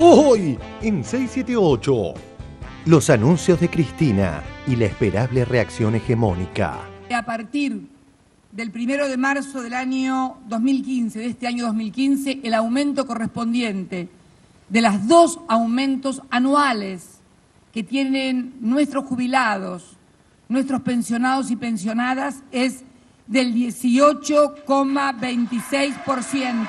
Hoy en 678, los anuncios de Cristina y la esperable reacción hegemónica. A partir del 1 de marzo del año 2015, de este año 2015, el aumento correspondiente de las 2 aumentos anuales que tienen nuestros jubilados, nuestros pensionados y pensionadas es del 18,26%.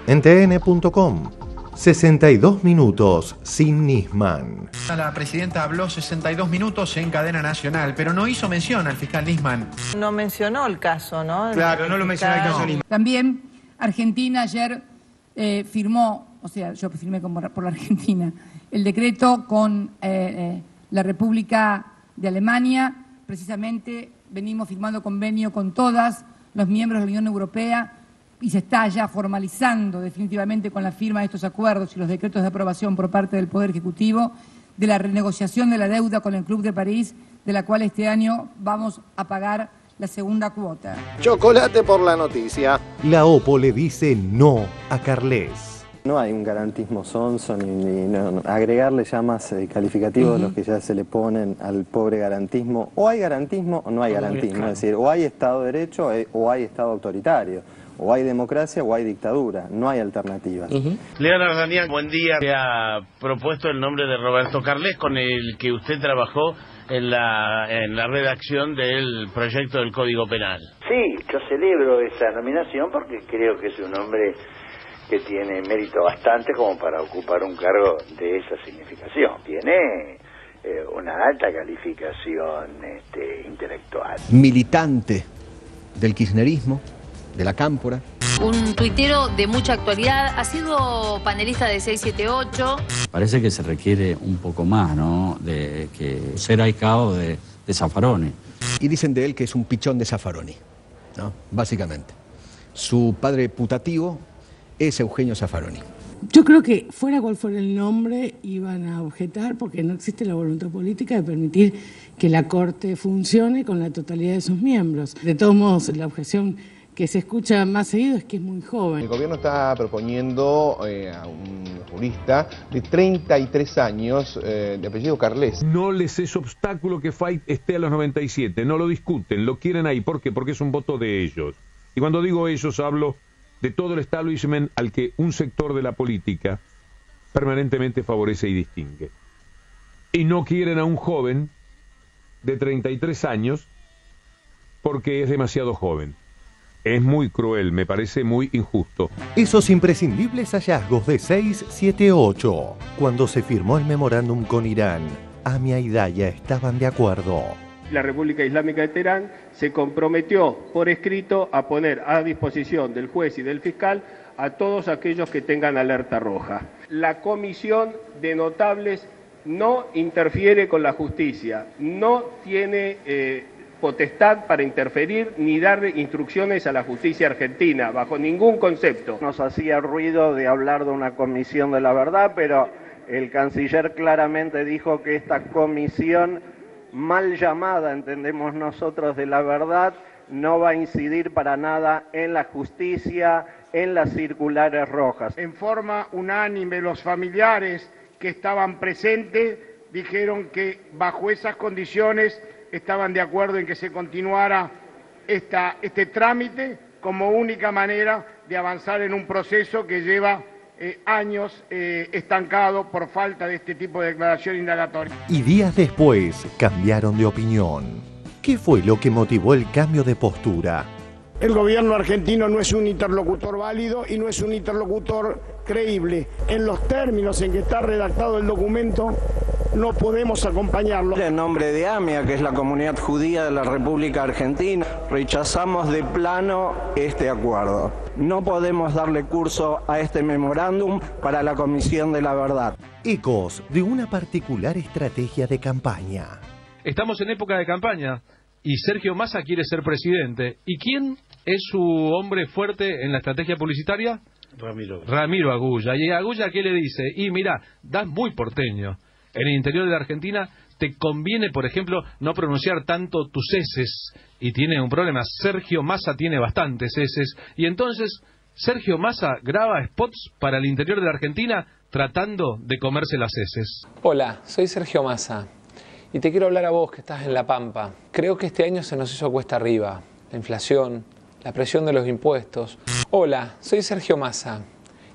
En TN.com, 62 minutos sin Nisman. La presidenta habló 62 minutos en cadena nacional, pero no hizo mención al fiscal Nisman. No mencionó el caso, ¿no? Claro, no lo mencionó el caso Nisman. También Argentina ayer firmó, o sea, yo firmé por la Argentina, el decreto con la República de Alemania. Precisamente venimos firmando convenio con todos los miembros de la Unión Europea y se está ya formalizando definitivamente con la firma de estos acuerdos y los decretos de aprobación por parte del Poder Ejecutivo de la renegociación de la deuda con el Club de París, de la cual este año vamos a pagar la segunda cuota. Chocolate por la noticia. La OPO le dice no a Carles. No hay un garantismo sonso ni agregarle ya más calificativos de los que ya se le ponen al pobre garantismo. O hay garantismo o no hay garantismo, es decir, o hay Estado de Derecho o hay Estado autoritario. O hay democracia o hay dictadura, no hay alternativas. Leonardo Daniel, buen día. Se ha propuesto el nombre de Roberto Carles, con el que usted trabajó en la redacción del proyecto del Código Penal. Sí, yo celebro esa nominación porque creo que es un hombre que tiene mérito bastante como para ocupar un cargo de esa significación. Tiene una alta calificación intelectual. Militante del kirchnerismo, de la Cámpora. Un tuitero de mucha actualidad, ha sido panelista de 678. Parece que se requiere un poco más, ¿no? De que ser ahijado de Zaffaroni. Y dicen de él que es un pichón de Zaffaroni, ¿no? Básicamente. Su padre putativo es Eugenio Zaffaroni. Yo creo que fuera cual fuera el nombre iban a objetar porque no existe la voluntad política de permitir que la Corte funcione con la totalidad de sus miembros. De todos modos, la objeción que se escucha más seguido es que es muy joven. El gobierno está proponiendo a un jurista de 33 años, de apellido Carles. No les es obstáculo que Fayt esté a los 97, no lo discuten, lo quieren ahí. ¿Por qué? Porque es un voto de ellos. Y cuando digo ellos hablo de todo el establishment al que un sector de la política permanentemente favorece y distingue. Y no quieren a un joven de 33 años porque es demasiado joven. Es muy cruel, me parece muy injusto. Esos imprescindibles hallazgos de 678. Cuando se firmó el memorándum con Irán, Amia y Daya estaban de acuerdo. La República Islámica de Teherán se comprometió por escrito a poner a disposición del juez y del fiscal a todos aquellos que tengan alerta roja. La comisión de notables no interfiere con la justicia, no tiene potestad para interferir ni dar instrucciones a la justicia argentina, bajo ningún concepto. Nos hacía ruido de hablar de una comisión de la verdad, pero el canciller claramente dijo que esta comisión mal llamada, entendemos nosotros, de la verdad, no va a incidir para nada en la justicia, en las circulares rojas. En forma unánime, los familiares que estaban presentes dijeron que bajo esas condiciones estaban de acuerdo en que se continuara este trámite como única manera de avanzar en un proceso que lleva años estancado por falta de este tipo de declaración indagatoria. Y días después cambiaron de opinión. ¿Qué fue lo que motivó el cambio de postura? El gobierno argentino no es un interlocutor válido y no es un interlocutor creíble. En los términos en que está redactado el documento, no podemos acompañarlo. En nombre de AMIA, que es la comunidad judía de la República Argentina, rechazamos de plano este acuerdo. No podemos darle curso a este memorándum para la Comisión de la Verdad. Ecos de una particular estrategia de campaña. Estamos en época de campaña y Sergio Massa quiere ser presidente. ¿Y quién es su hombre fuerte en la estrategia publicitaria? Ramiro Agulla. ¿Y Agulla qué le dice? Y mira, das muy porteño. En el interior de la Argentina te conviene, por ejemplo, no pronunciar tanto tus eses y tiene un problema. Sergio Massa tiene bastantes heces y entonces Sergio Massa graba spots para el interior de la Argentina tratando de comerse las heces. Hola, soy Sergio Massa y te quiero hablar a vos que estás en La Pampa. Creo que este año se nos hizo cuesta arriba. La inflación, la presión de los impuestos. Hola, soy Sergio Massa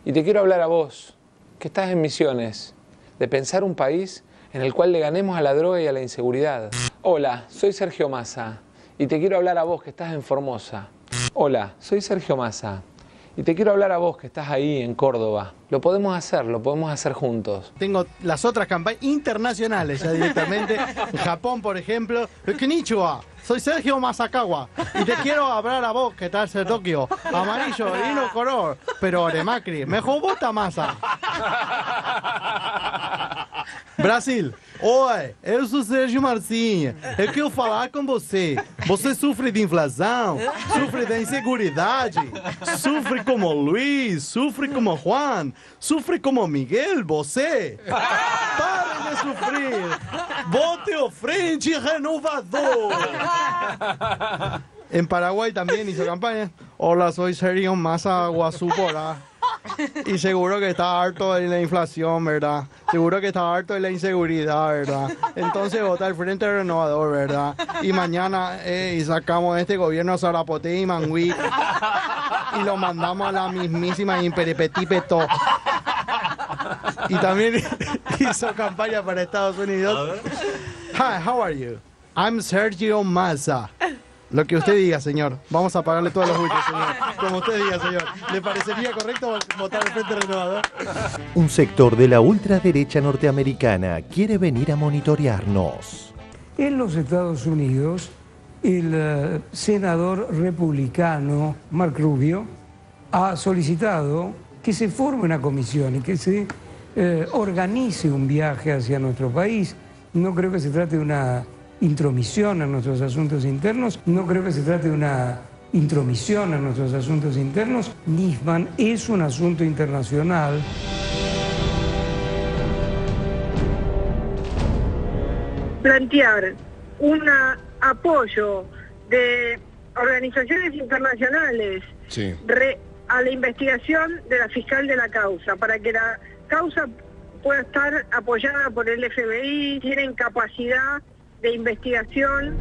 y te quiero hablar a vos que estás en Misiones, de pensar un país en el cual le ganemos a la droga y a la inseguridad. Hola, soy Sergio Massa y te quiero hablar a vos que estás en Formosa. Hola, soy Sergio Massa y te quiero hablar a vos que estás ahí en Córdoba. Lo podemos hacer juntos. Tengo las otras campañas internacionales ya directamente. En Japón, por ejemplo. Konnichiwa, soy Sergio Masakawa y te quiero hablar a vos que estás en Tokio. Amarillo y no color, pero de Macri. Mejor vota Massa. Brasil. Oi, eu sou Sérgio Marcinha. Eu quero falar com você. Você sofre de inflação, sofre de inseguridade, sofre como Luiz, sofre como Juan, sofre como Miguel, você. Pare de sofrer. Vote o Frente Renovador. En Paraguay también hizo campaña. Hola, soy Sergio Massa Guasúpora. Y seguro que está harto de la inflación, ¿verdad? Seguro que está harto de la inseguridad, ¿verdad? Entonces vota el Frente Renovador, ¿verdad? Y mañana y sacamos este gobierno a Zarapote y Mangüí y lo mandamos a la mismísima Imperipetipeto. Y también hizo campaña para Estados Unidos. Hi, how are you? I'm Sergio Massa. Lo que usted diga, señor. Vamos a pagarle todos los buitres, señor. Como usted diga, señor. ¿Le parecería correcto votar al Frente Renovador? Un sector de la ultraderecha norteamericana quiere venir a monitorearnos. En los Estados Unidos, el senador republicano Mark Rubio ha solicitado que se forme una comisión y que se organice un viaje hacia nuestro país. No creo que se trate de una intromisión en nuestros asuntos internos. No creo que se trate de una intromisión en nuestros asuntos internos. Nisman es un asunto internacional. Plantear un apoyo de organizaciones internacionales Sí. A la investigación de la fiscal de la causa, para que la causa pueda estar apoyada por el FBI, tienen capacidad de investigación.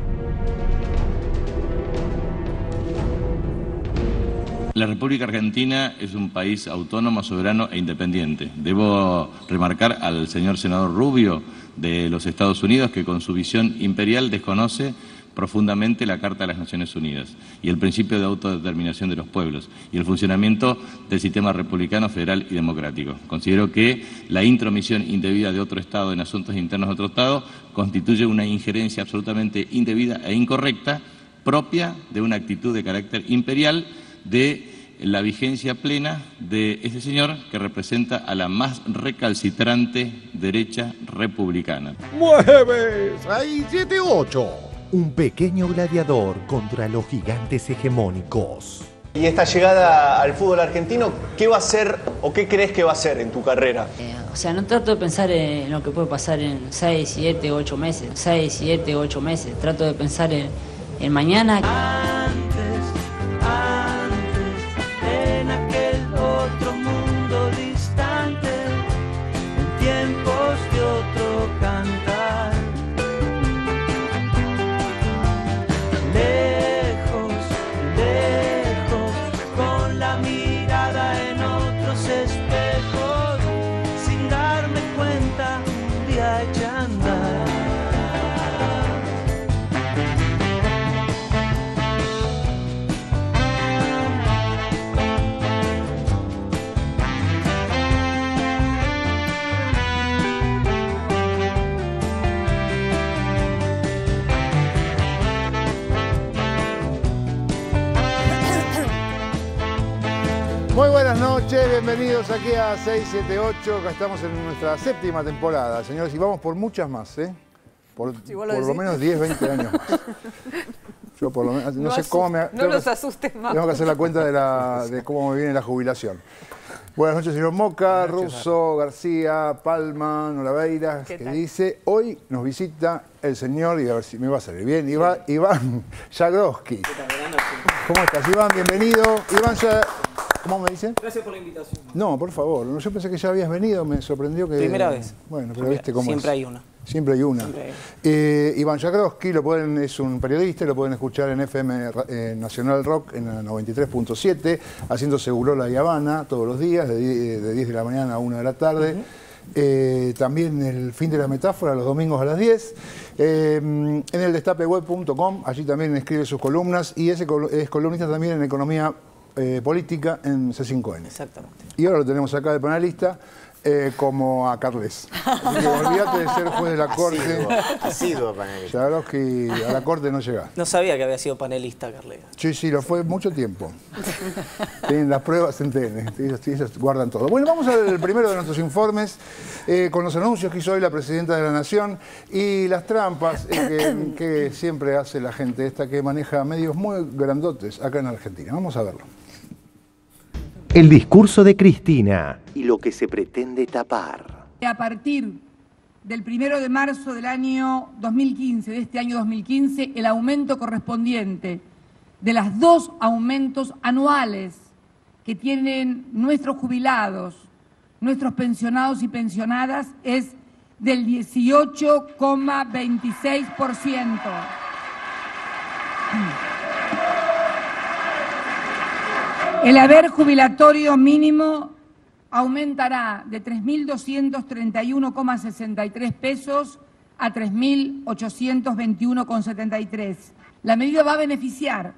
La República Argentina es un país autónomo, soberano e independiente. Debo remarcar al señor senador Rubio de los Estados Unidos que con su visión imperial desconoce profundamente la Carta de las Naciones Unidas y el principio de autodeterminación de los pueblos y el funcionamiento del sistema republicano, federal y democrático. Considero que la intromisión indebida de otro Estado en asuntos internos de otro Estado constituye una injerencia absolutamente indebida e incorrecta, propia de una actitud de carácter imperial, de la vigencia plena de ese señor que representa a la más recalcitrante derecha republicana. ¡Mueves! ¡Ahí 7-8! Un pequeño gladiador contra los gigantes hegemónicos. Y esta llegada al fútbol argentino, ¿qué va a ser o qué crees que va a ser en tu carrera? O sea, no trato de pensar en lo que puede pasar en 6, 7, 8 meses. 6, 7, 8 meses. Trato de pensar en mañana. En aquel otro mundo distante, en tiempos de otro cantar. Lejos, lejos, con la mirada en otros espejos, sin darme cuenta, un día eché a andar. Muy buenas noches, bienvenidos aquí a 678, acá estamos en nuestra séptima temporada, señores, y vamos por muchas más, ¿eh? Por lo menos 10, 20 años más. Yo por lo menos, no sé cómo me... No los asustes más. Tengo que hacer la cuenta de cómo me viene la jubilación. Buenas noches, señor Moca, Russo, García, Palma, Nolaveiras, que dice, hoy nos visita el señor, y a ver si me va a salir bien, Iván Jagroski. ¿Cómo estás, Iván? Bienvenido. Iván, ¿cómo me dice? Gracias por la invitación. No, por favor, yo pensé que ya habías venido, me sorprendió que... Primera vez. Bueno, pero viste cómo Siempre es. hay una. Siempre hay una. Iván Jagroski, es un periodista, lo pueden escuchar en FM Nacional Rock en la 93.7, haciendo Segurola y Habana todos los días, de 10 de la mañana a 1 de la tarde. También el Fin de la Metáfora, los domingos a las 10. En el destapeweb.com, allí también escribe sus columnas y es columnista también en Economía Política en C5N. Exactamente. Y ahora lo tenemos acá de panelista. Como a Carles. Así que olvídate de ser juez de la corte. Asiduo panelista. Jagroski a la corte no llega. No sabía que había sido panelista, Carlega. Sí, lo fue mucho tiempo. Tienen las pruebas en TN, ellos guardan todo. Bueno, vamos al primero de nuestros informes, con los anuncios que hizo hoy la Presidenta de la Nación y las trampas que siempre hace la gente esta que maneja medios muy grandotes acá en Argentina. Vamos a verlo. El discurso de Cristina y lo que se pretende tapar. A partir del 1 de marzo del año 2015, de este año 2015, el aumento correspondiente de las 2 aumentos anuales que tienen nuestros jubilados, nuestros pensionados y pensionadas, es del 18,26%. El haber jubilatorio mínimo aumentará de 3.231,63 pesos a 3.821,73. La medida va a beneficiar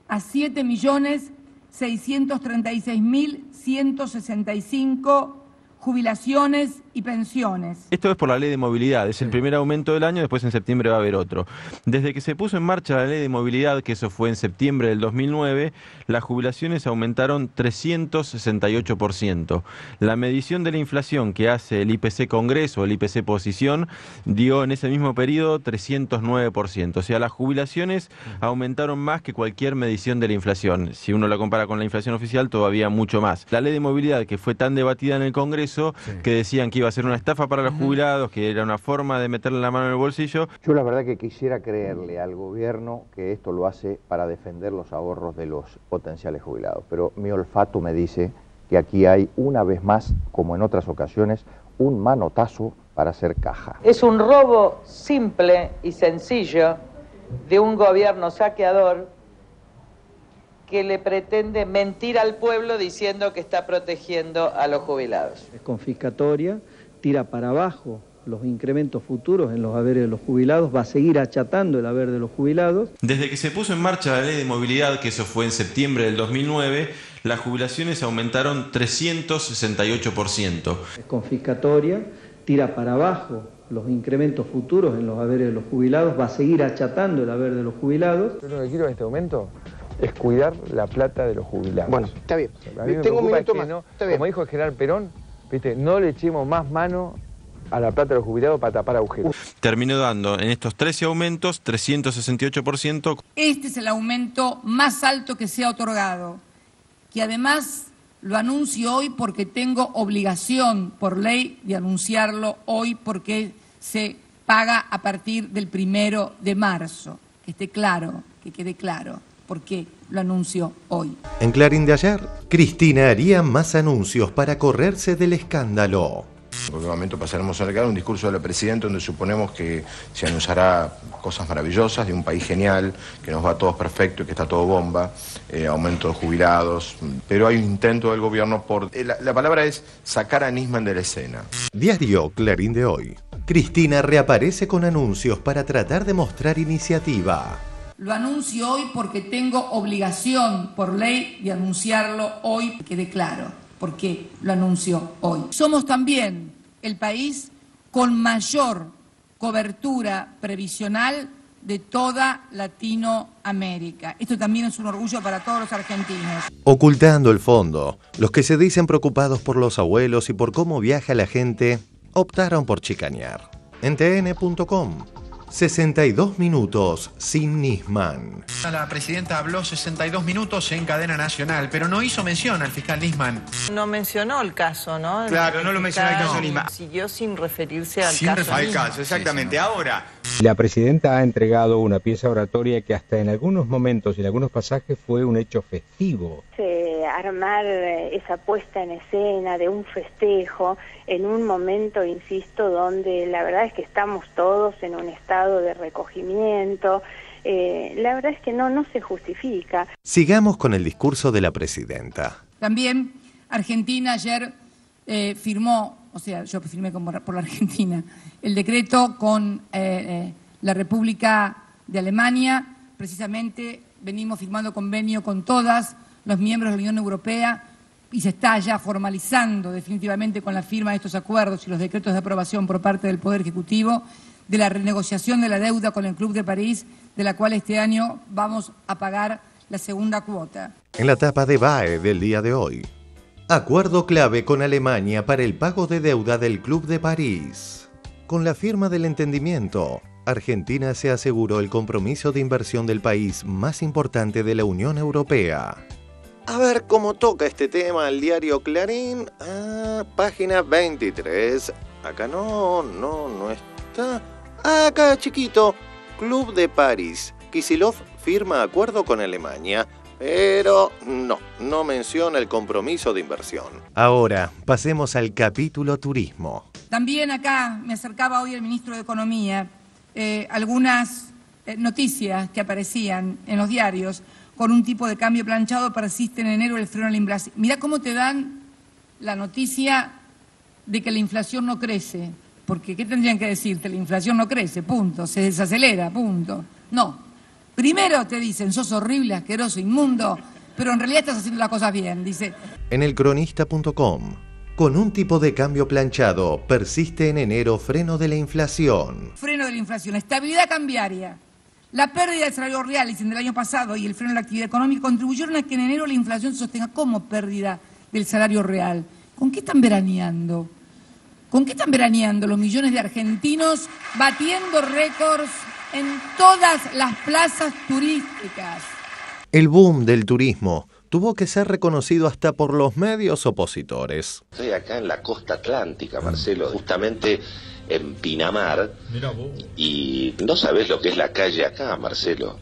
a 7.636.165 jubilaciones y pensiones. Esto es por la ley de movilidad, es el primer aumento del año, después en septiembre va a haber otro. Desde que se puso en marcha la ley de movilidad, que eso fue en septiembre del 2009, las jubilaciones aumentaron 368%. La medición de la inflación que hace el IPC Congreso, el IPC Posición, dio en ese mismo periodo 309%. O sea, las jubilaciones aumentaron más que cualquier medición de la inflación. Si uno la compara con la inflación oficial, todavía mucho más. La ley de movilidad, que fue tan debatida en el Congreso, que decían que iba a ser una estafa para los jubilados, que era una forma de meterle la mano en el bolsillo. Yo la verdad que quisiera creerle al gobierno que esto lo hace para defender los ahorros de los potenciales jubilados, pero mi olfato me dice que aquí hay, una vez más, como en otras ocasiones, un manotazo para hacer caja. Es un robo simple y sencillo de un gobierno saqueador que le pretende mentir al pueblo diciendo que está protegiendo a los jubilados. Es confiscatoria, tira para abajo los incrementos futuros en los haberes de los jubilados, va a seguir achatando el haber de los jubilados. Desde que se puso en marcha la ley de movilidad, que eso fue en septiembre del 2009, las jubilaciones aumentaron 368%. Es confiscatoria, tira para abajo los incrementos futuros en los haberes de los jubilados, va a seguir achatando el haber de los jubilados. Yo lo que quiero en este momento es cuidar la plata de los jubilados. Bueno, está bien. Tengo un minuto más. No, como dijo el general Perón, ¿viste? No le echemos más mano a la plata de los jubilados para tapar agujeros. Terminó dando en estos 13 aumentos 368%. Este es el aumento más alto que se ha otorgado, que además lo anuncio hoy porque tengo obligación por ley de anunciarlo hoy porque se paga a partir del 1 de marzo. Que esté claro, que quede claro. Porque lo anuncio hoy. En Clarín de ayer, Cristina haría más anuncios para correrse del escándalo. En cualquier momento pasaremos a regalar un discurso de la Presidenta donde suponemos que se anunciará cosas maravillosas de un país genial, que nos va a todos perfecto y que está todo bomba, aumento de jubilados, pero hay un intento del gobierno por... La palabra es sacar a Nisman de la escena. Diario Clarín de hoy. Cristina reaparece con anuncios para tratar de mostrar iniciativa. Lo anuncio hoy porque tengo obligación por ley de anunciarlo hoy, que quede claro, porque lo anuncio hoy. Somos también el país con mayor cobertura previsional de toda Latinoamérica. Esto también es un orgullo para todos los argentinos. Ocultando el fondo, los que se dicen preocupados por los abuelos y por cómo viaja la gente, optaron por chicanear. En tn.com. 62 minutos sin Nisman. La presidenta habló 62 minutos en cadena nacional, pero no hizo mención al fiscal Nisman. No mencionó el caso, ¿no? Claro, no lo mencionó el caso Nisman. Siguió sin referirse al Sin caso. referirse al caso, exactamente. Ahora. La presidenta ha entregado una pieza oratoria que hasta en algunos momentos y en algunos pasajes fue un hecho festivo. Armar esa puesta en escena de un festejo en un momento, insisto, donde la verdad es que estamos todos en un estado de recogimiento, la verdad es que no se justifica. Sigamos con el discurso de la presidenta. También Argentina ayer firmó, o sea, yo firmé por la Argentina, el decreto con la República de Alemania. Precisamente venimos firmando convenio con todas los miembros de la Unión Europea y se está ya formalizando definitivamente con la firma de estos acuerdos y los decretos de aprobación por parte del Poder Ejecutivo de la renegociación de la deuda con el Club de París, de la cual este año vamos a pagar la segunda cuota. En la tapa de BAE del día de hoy. Acuerdo clave con Alemania para el pago de deuda del Club de París. Con la firma del entendimiento, Argentina se aseguró el compromiso de inversión del país más importante de la Unión Europea. A ver cómo toca este tema el diario Clarín. Página 23. Acá no está. Acá chiquito. Club de París. Kicillof firma acuerdo con Alemania, pero no menciona el compromiso de inversión. Ahora, pasemos al capítulo turismo. También acá me acercaba hoy el ministro de Economía, algunas noticias que aparecían en los diarios con un tipo de cambio planchado persiste en enero el freno a la inflación. Mirá cómo te dan la noticia de que la inflación no crece. Porque, ¿qué tendrían que decirte? La inflación no crece, punto. Se desacelera, punto. No. Primero te dicen, sos horrible, asqueroso, inmundo, pero en realidad estás haciendo las cosas bien, dice. En elcronista.com, con un tipo de cambio planchado, persiste en enero freno de la inflación. Freno de la inflación, estabilidad cambiaria. La pérdida del salario real, dicen, del año pasado y el freno de la actividad económica contribuyeron a que en enero la inflación se sostenga como pérdida del salario real. ¿Con qué están veraneando? ¿Con qué están veraneando los millones de argentinos batiendo récords en todas las plazas turísticas? El boom del turismo tuvo que ser reconocido hasta por los medios opositores. Estoy acá en la costa atlántica, Marcelo, justamente en Pinamar, y no sabés lo que es la calle acá, Marcelo.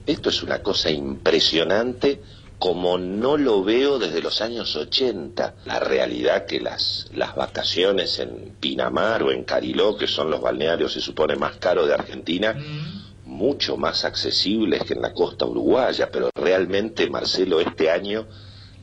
Esto es una cosa impresionante, como no lo veo desde los años 80. La realidad que las vacaciones en Pinamar o en Cariló, que son los balnearios se supone más caros de Argentina, mucho más accesibles que en la costa uruguaya, pero realmente, Marcelo, este año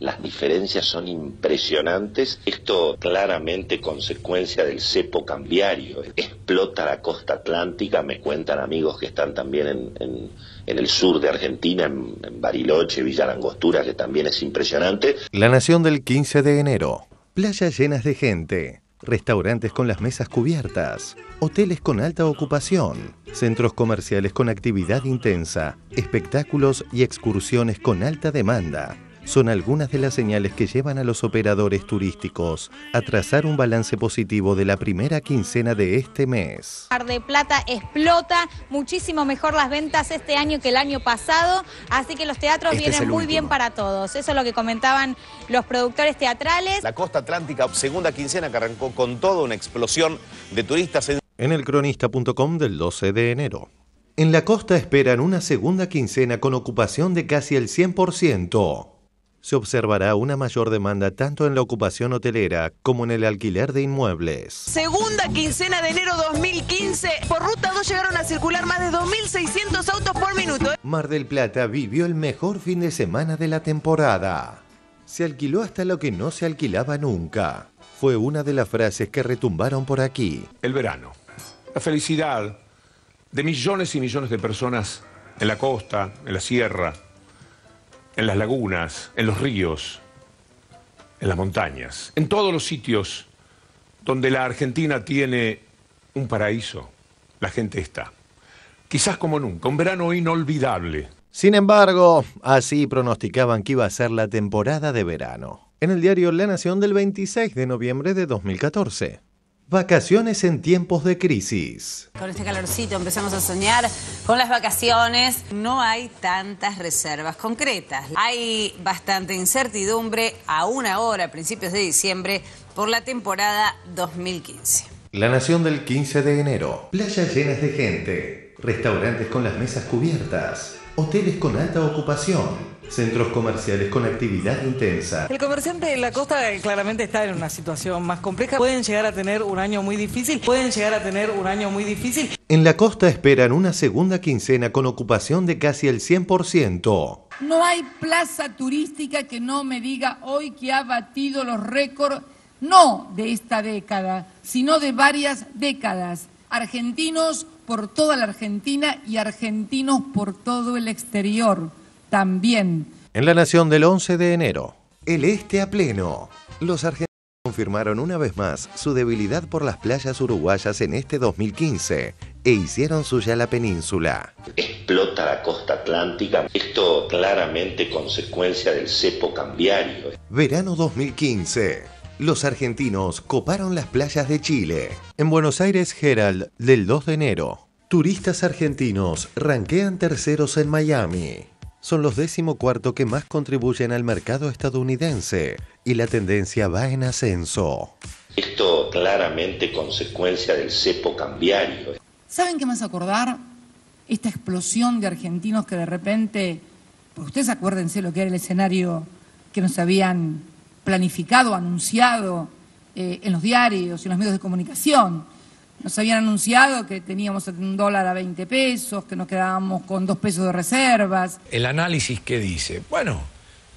las diferencias son impresionantes. Esto claramente consecuencia del cepo cambiario. Explota la costa atlántica, me cuentan amigos que están también en el sur de Argentina, en Bariloche, Villa Langostura, que también es impresionante. La Nación del 15 de enero. Playas llenas de gente, restaurantes con las mesas cubiertas, hoteles con alta ocupación, centros comerciales con actividad intensa, espectáculos y excursiones con alta demanda. Son algunas de las señales que llevan a los operadores turísticos a trazar un balance positivo de la primera quincena de este mes. Mar del Plata explota, muchísimo mejor las ventas este año que el año pasado, así que los teatros vienen muy bien para todos. Eso es lo que comentaban los productores teatrales. La costa atlántica, segunda quincena que arrancó con toda una explosión de turistas. En elcronista.com del 12 de enero. En la costa esperan una segunda quincena con ocupación de casi el 100%. Se observará una mayor demanda tanto en la ocupación hotelera como en el alquiler de inmuebles. Segunda quincena de enero 2015, por Ruta 2 llegaron a circular más de 2.600 autos por minuto. Mar del Plata vivió el mejor fin de semana de la temporada. Se alquiló hasta lo que no se alquilaba nunca. Fue una de las frases que retumbaron por aquí. El verano, la felicidad de millones y millones de personas en la costa, en la sierra, en las lagunas, en los ríos, en las montañas, en todos los sitios donde la Argentina tiene un paraíso, la gente está. Quizás como nunca, un verano inolvidable. Sin embargo, así pronosticaban que iba a ser la temporada de verano. En el diario La Nación del 26 de noviembre de 2014. Vacaciones en tiempos de crisis. Con este calorcito empezamos a soñar con las vacaciones. No hay tantas reservas concretas. Hay bastante incertidumbre aún ahora, a principios de diciembre, por la temporada 2015. La Nación del 15 de enero. Playas llenas de gente. Restaurantes con las mesas cubiertas. Hoteles con alta ocupación. Centros comerciales con actividad intensa. El comerciante de la costa claramente está en una situación más compleja. Pueden llegar a tener un año muy difícil. En la costa esperan una segunda quincena con ocupación de casi el 100%. No hay plaza turística que no me diga hoy que ha batido los récords, no de esta década, sino de varias décadas. Argentinos por toda la Argentina y argentinos por todo el exterior también. En la Nación del 11 de enero, el este a pleno. Los argentinos confirmaron una vez más su debilidad por las playas uruguayas en este 2015 e hicieron suya la península. Explota la costa atlántica. Esto claramente consecuencia del cepo cambiario. Verano 2015. Los argentinos coparon las playas de Chile. En Buenos Aires Herald del 2 de enero. Turistas argentinos ranquean terceros en Miami. Son los 14º que más contribuyen al mercado estadounidense y la tendencia va en ascenso. Esto claramente consecuencia del cepo cambiario. ¿Saben qué me hace acordar? Esta explosión de argentinos que de repente, pues ustedes acuérdense lo que era el escenario que nos habían planificado, anunciado en los diarios y en los medios de comunicación. Nos habían anunciado que teníamos un dólar a 20 pesos, que nos quedábamos con 2 pesos de reservas. ¿El análisis qué dice? Bueno,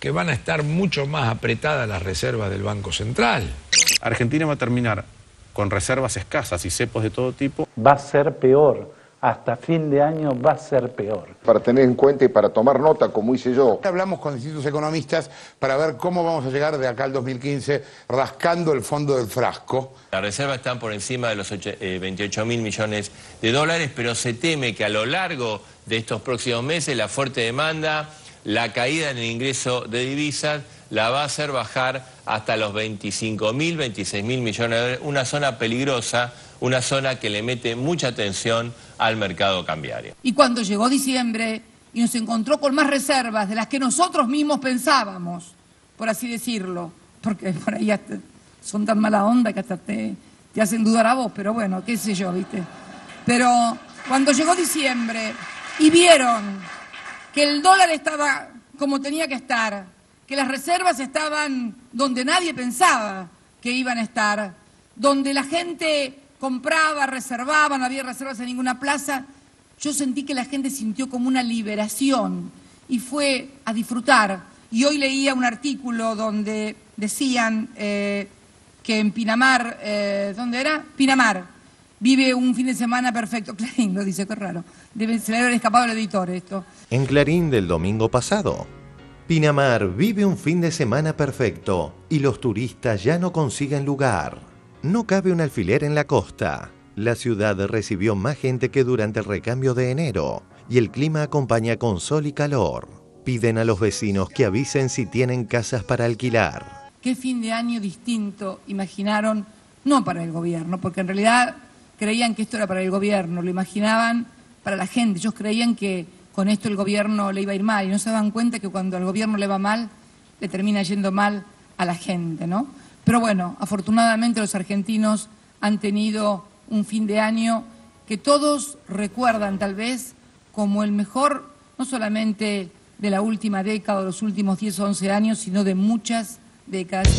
que van a estar mucho más apretadas las reservas del Banco Central. Argentina va a terminar con reservas escasas y cepos de todo tipo. Va a ser peor. Hasta fin de año va a ser peor. Para tener en cuenta y para tomar nota, como hice yo. Hablamos con distintos economistas para ver cómo vamos a llegar de acá al 2015 rascando el fondo del frasco. Las reservas están por encima de los 28.000 millones de dólares, pero se teme que a lo largo de estos próximos meses la fuerte demanda, la caída en el ingreso de divisas, la va a hacer bajar hasta los 25.000, 26.000 millones de dólares, una zona peligrosa, una zona que le mete mucha atención al mercado cambiario. Y cuando llegó diciembre y nos encontró con más reservas de las que nosotros mismos pensábamos, por así decirlo, porque por ahí son tan mala onda que hasta te hacen dudar a vos, pero bueno, qué sé yo, ¿viste? Pero cuando llegó diciembre y vieron que el dólar estaba como tenía que estar, que las reservas estaban donde nadie pensaba que iban a estar, donde la gente compraba, reservaba, no había reservas en ninguna plaza, yo sentí que la gente sintió como una liberación y fue a disfrutar. Y hoy leía un artículo donde decían que en Pinamar, ¿dónde era? Pinamar, vive un fin de semana perfecto. Clarín lo dice, qué raro. Se le haber escapado el editor esto. En Clarín del domingo pasado. Pinamar vive un fin de semana perfecto y los turistas ya no consiguen lugar. No cabe un alfiler en la costa. La ciudad recibió más gente que durante el recambio de enero y el clima acompaña con sol y calor. Piden a los vecinos que avisen si tienen casas para alquilar. ¿Qué fin de año distinto imaginaron? No para el gobierno, porque en realidad creían que esto era para el gobierno, lo imaginaban para la gente. Ellos creían que con esto el gobierno le iba a ir mal y no se daban cuenta que cuando al gobierno le va mal, le termina yendo mal a la gente, ¿no? Pero bueno, afortunadamente los argentinos han tenido un fin de año que todos recuerdan tal vez como el mejor, no solamente de la última década o los últimos 10 o 11 años, sino de muchas décadas.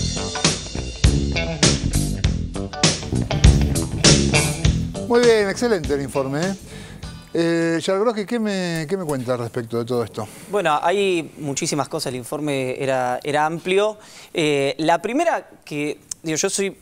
Muy bien, excelente el informe, Yargroski, ¿qué me cuenta respecto de todo esto? Bueno, hay muchísimas cosas, el informe era amplio. La primera que, digo, yo soy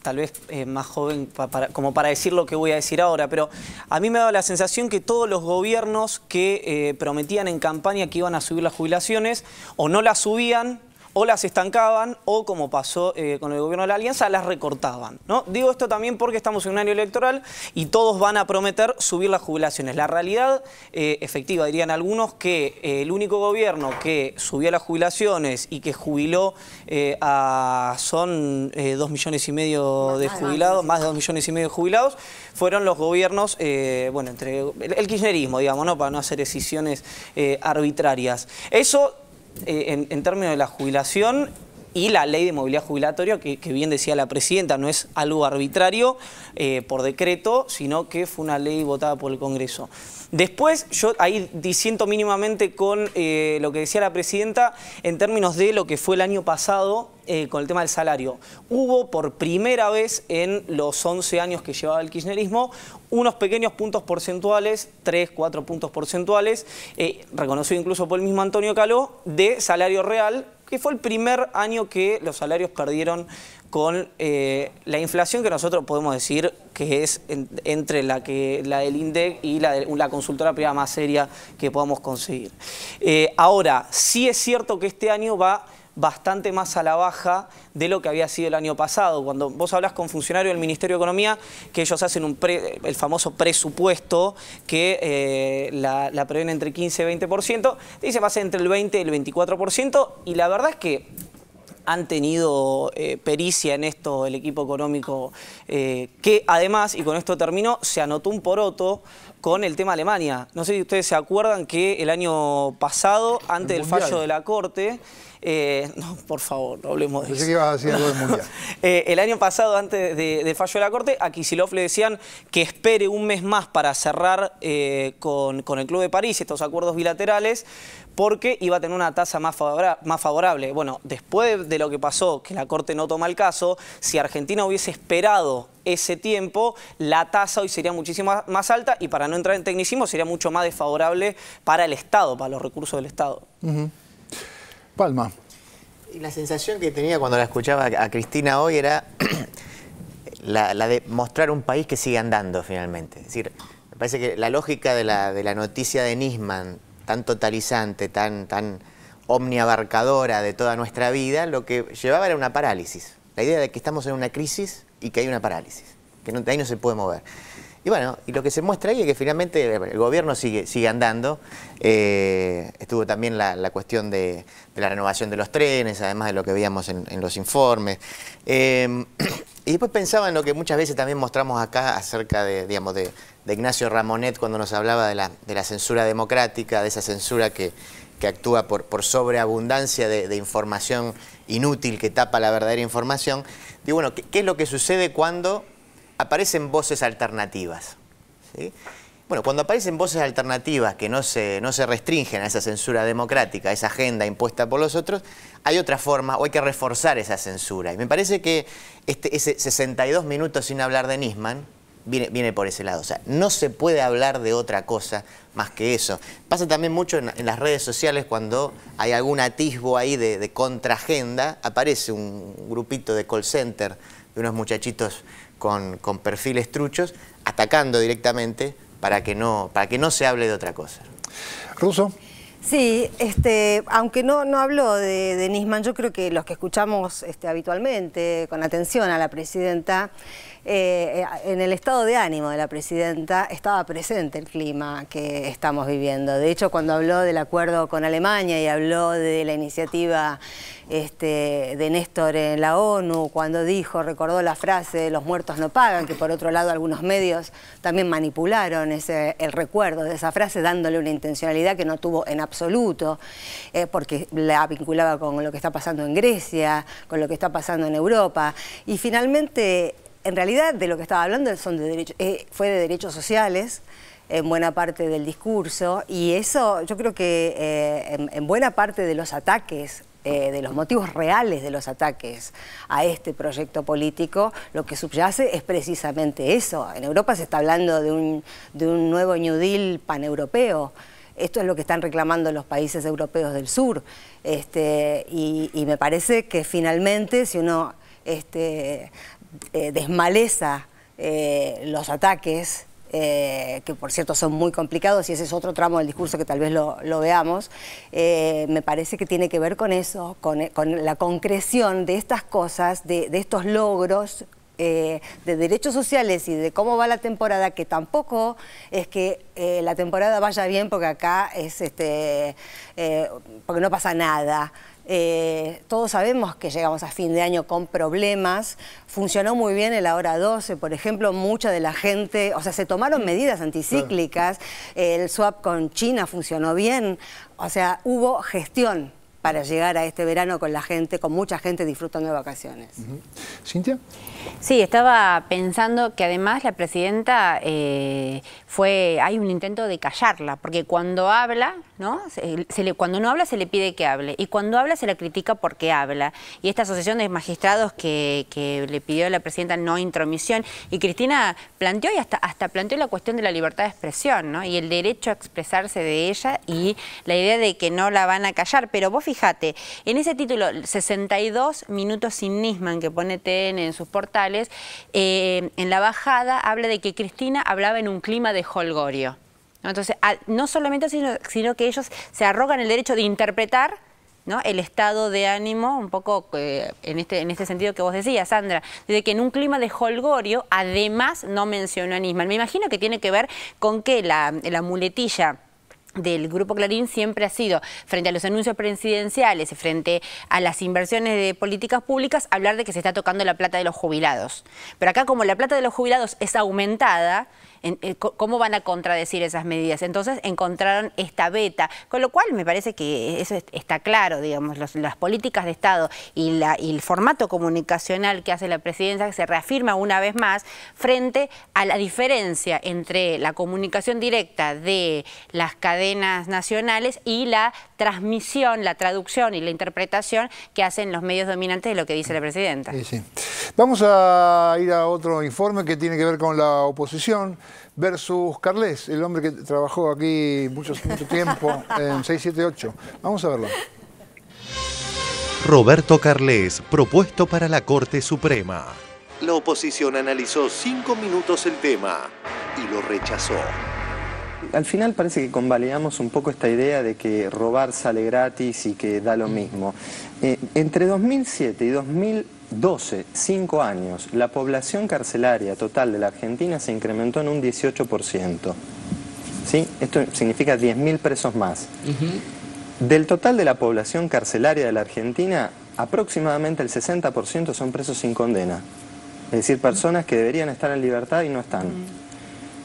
tal vez más joven como para decir lo que voy a decir ahora, pero a mí me da la sensación que todos los gobiernos que prometían en campaña que iban a subir las jubilaciones, o no las subían, o las estancaban o, como pasó con el gobierno de la Alianza, las recortaban, ¿no? Digo esto también porque estamos en un año electoral y todos van a prometer subir las jubilaciones. La realidad efectiva, dirían algunos, que el único gobierno que subió las jubilaciones y que jubiló son 2,5 millones de jubilados, más de 2,5 millones de jubilados, fueron los gobiernos, bueno, entre el kirchnerismo, digamos, ¿no? Para no hacer decisiones arbitrarias. Eso en términos de la jubilación y la ley de movilidad jubilatoria, que bien decía la presidenta, no es algo arbitrario por decreto, sino que fue una ley votada por el Congreso. Después, yo ahí disiento mínimamente con lo que decía la presidenta en términos de lo que fue el año pasado con el tema del salario. Hubo por primera vez en los 11 años que llevaba el kirchnerismo unos pequeños puntos porcentuales, 3, 4 puntos porcentuales, reconocido incluso por el mismo Antonio Caló, de salario real, que fue el primer año que los salarios perdieron con la inflación, que nosotros podemos decir que es entre la del INDEC y la consultora privada más seria que podamos conseguir. Ahora, sí es cierto que este año va bastante más a la baja de lo que había sido el año pasado. Cuando vos hablas con funcionarios del Ministerio de Economía, que ellos hacen el famoso presupuesto, que la prevén entre 15 y 20%, dice va a ser entre el 20 y el 24%, y la verdad es que han tenido pericia en esto el equipo económico, que además, y con esto termino, se anotó un poroto con el tema Alemania. No sé si ustedes se acuerdan que el año pasado, antes del fallo de la Corte, no, por favor, no hablemos de eso. Pensé que ibas a decir algo del Mundial. El año pasado, antes del fallo de la Corte, a Kicillof le decían que espere un mes más para cerrar con el Club de París estos acuerdos bilaterales, porque iba a tener una tasa más favorable. Bueno, después de lo que pasó, que la Corte no toma el caso, si Argentina hubiese esperado ese tiempo, la tasa hoy sería muchísimo más alta y, para no entrar en tecnicismo, sería mucho más desfavorable para el Estado, para los recursos del Estado. Palma. Y la sensación que tenía cuando la escuchaba a Cristina hoy era la de mostrar un país que sigue andando finalmente. Es decir, me parece que la lógica de la noticia de Nisman, tan totalizante, tan omniabarcadora de toda nuestra vida, lo que llevaba era una parálisis. La idea de que estamos en una crisis y que hay una parálisis, que de ahí no se puede mover. Y bueno, y lo que se muestra ahí es que finalmente el gobierno sigue andando. Estuvo también la cuestión de la renovación de los trenes, además de lo que veíamos en los informes. Y después pensaba en lo que muchas veces también mostramos acá acerca de Ignacio Ramonet, cuando nos hablaba de la censura democrática, de esa censura que actúa por sobreabundancia de información inútil que tapa la verdadera información. Digo, bueno, ¿qué es lo que sucede cuando aparecen voces alternativas? ¿Sí? Bueno, cuando aparecen voces alternativas que no se restringen a esa censura democrática, a esa agenda impuesta por los otros, hay otra forma, o hay que reforzar esa censura. Y me parece que ese 62 minutos sin hablar de Nisman viene por ese lado. O sea, no se puede hablar de otra cosa más que eso. Pasa también mucho en las redes sociales, cuando hay algún atisbo ahí de contraagenda, aparece un grupito de call center de unos muchachitos con perfiles truchos, atacando directamente para que no se hable de otra cosa. Russo. Sí, aunque no habló de Nisman, yo creo que los que escuchamos habitualmente con atención a la presidenta, en el estado de ánimo de la presidenta estaba presente el clima que estamos viviendo. De hecho, cuando habló del acuerdo con Alemania y habló de la iniciativa de Néstor en la ONU, cuando recordó la frase "los muertos no pagan", que por otro lado algunos medios también manipularon el recuerdo de esa frase, dándole una intencionalidad que no tuvo en absoluto, porque la vinculaba con lo que está pasando en Grecia, con lo que está pasando en Europa. Y finalmente, en realidad, de lo que estaba hablando fue de derechos sociales, en buena parte del discurso, y eso yo creo que en buena parte de los ataques, de los motivos reales de los ataques a este proyecto político, lo que subyace es precisamente eso. En Europa se está hablando de un nuevo New Deal paneuropeo. Esto es lo que están reclamando los países europeos del sur. Y me parece que finalmente, si uno desmaleza los ataques que por cierto son muy complicados, y ese es otro tramo del discurso que tal vez lo veamos, me parece que tiene que ver con eso, con la concreción de estas cosas, de estos logros, de derechos sociales y de cómo va la temporada, que tampoco es que la temporada vaya bien porque acá es porque no pasa nada. Todos sabemos que llegamos a fin de año con problemas. Funcionó muy bien el Ahora 12, por ejemplo, mucha de la gente, o sea, se tomaron medidas anticíclicas, el swap con China funcionó bien, o sea, hubo gestión para llegar a este verano con la gente, con mucha gente disfrutando de vacaciones. ¿Cintia? Sí, estaba pensando que además la presidenta hay un intento de callarla, porque cuando habla, ¿no? Cuando no habla se le pide que hable, y cuando habla se la critica porque habla. Y esta asociación de magistrados que le pidió a la presidenta no intromisión, y Cristina planteó y hasta planteó la cuestión de la libertad de expresión, ¿no? Y el derecho a expresarse de ella y la idea de que no la van a callar. Pero vos fíjate, en ese título, 62 minutos sin Nisman que pone TN en sus portales, en la bajada habla de que Cristina hablaba en un clima de jolgorio. Entonces, no solamente sino que ellos se arrogan el derecho de interpretar, ¿no?, el estado de ánimo, un poco en este sentido que vos decías, Sandra, de que en un clima de jolgorio, además no mencionó a Nisman. Me imagino que tiene que ver con que la muletilla del Grupo Clarín siempre ha sido, frente a los anuncios presidenciales y frente a las inversiones de políticas públicas, hablar de que se está tocando la plata de los jubilados. Pero acá, como la plata de los jubilados es aumentada, ¿cómo van a contradecir esas medidas? Entonces encontraron esta beta, con lo cual me parece que eso está claro, digamos, las políticas de Estado y el formato comunicacional que hace la presidencia, que se reafirma una vez más frente a la diferencia entre la comunicación directa de las cadenas nacionales y la transmisión, la traducción y la interpretación que hacen los medios dominantes de lo que dice la presidenta. Sí. Vamos a ir a otro informe que tiene que ver con la oposición versus Carles, el hombre que trabajó aquí mucho tiempo en 678. Vamos a verlo. Roberto Carles, propuesto para la Corte Suprema. La oposición analizó 5 minutos el tema y lo rechazó. Al final parece que convalidamos un poco esta idea de que robar sale gratis y que da lo mismo. Entre 2007 y 2012, 5 años, la población carcelaria total de la Argentina se incrementó en un 18%. ¿Sí? Esto significa 10.000 presos más. Del total de la población carcelaria de la Argentina, aproximadamente el 60% son presos sin condena. Es decir, personas que deberían estar en libertad y no están.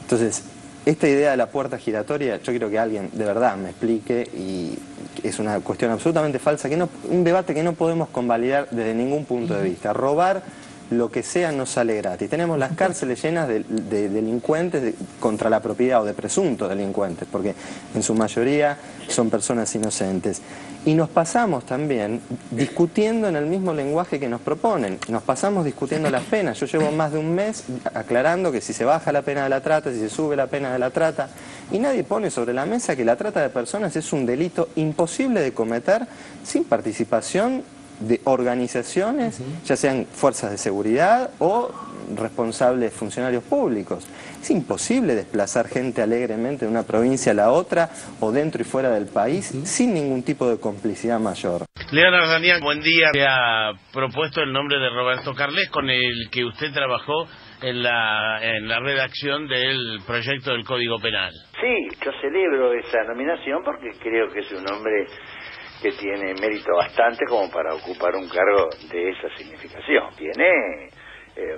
Entonces, esta idea de la puerta giratoria, yo quiero que alguien de verdad me explique, y es una cuestión absolutamente falsa, un debate que no podemos convalidar desde ningún punto de vista. Robar lo que sea no sale gratis. Tenemos las cárceles llenas de delincuentes contra la propiedad o de presuntos delincuentes, porque en su mayoría son personas inocentes. Y nos pasamos también discutiendo en el mismo lenguaje que nos proponen. Nos pasamos discutiendo las penas. Yo llevo más de un mes aclarando que si se baja la pena de la trata, si se sube la pena de la trata, y nadie pone sobre la mesa que la trata de personas es un delito imposible de cometer sin participación de organizaciones, ya sean fuerzas de seguridad o responsables funcionarios públicos. Es imposible desplazar gente alegremente de una provincia a la otra o dentro y fuera del país sin ningún tipo de complicidad mayor. Leonardo Daniel, buen día. Se ha propuesto el nombre de Roberto Carles, con el que usted trabajó en la redacción del proyecto del Código Penal. Sí, yo celebro esa nominación porque creo que es un hombre que tiene mérito bastante como para ocupar un cargo de esa significación. Tiene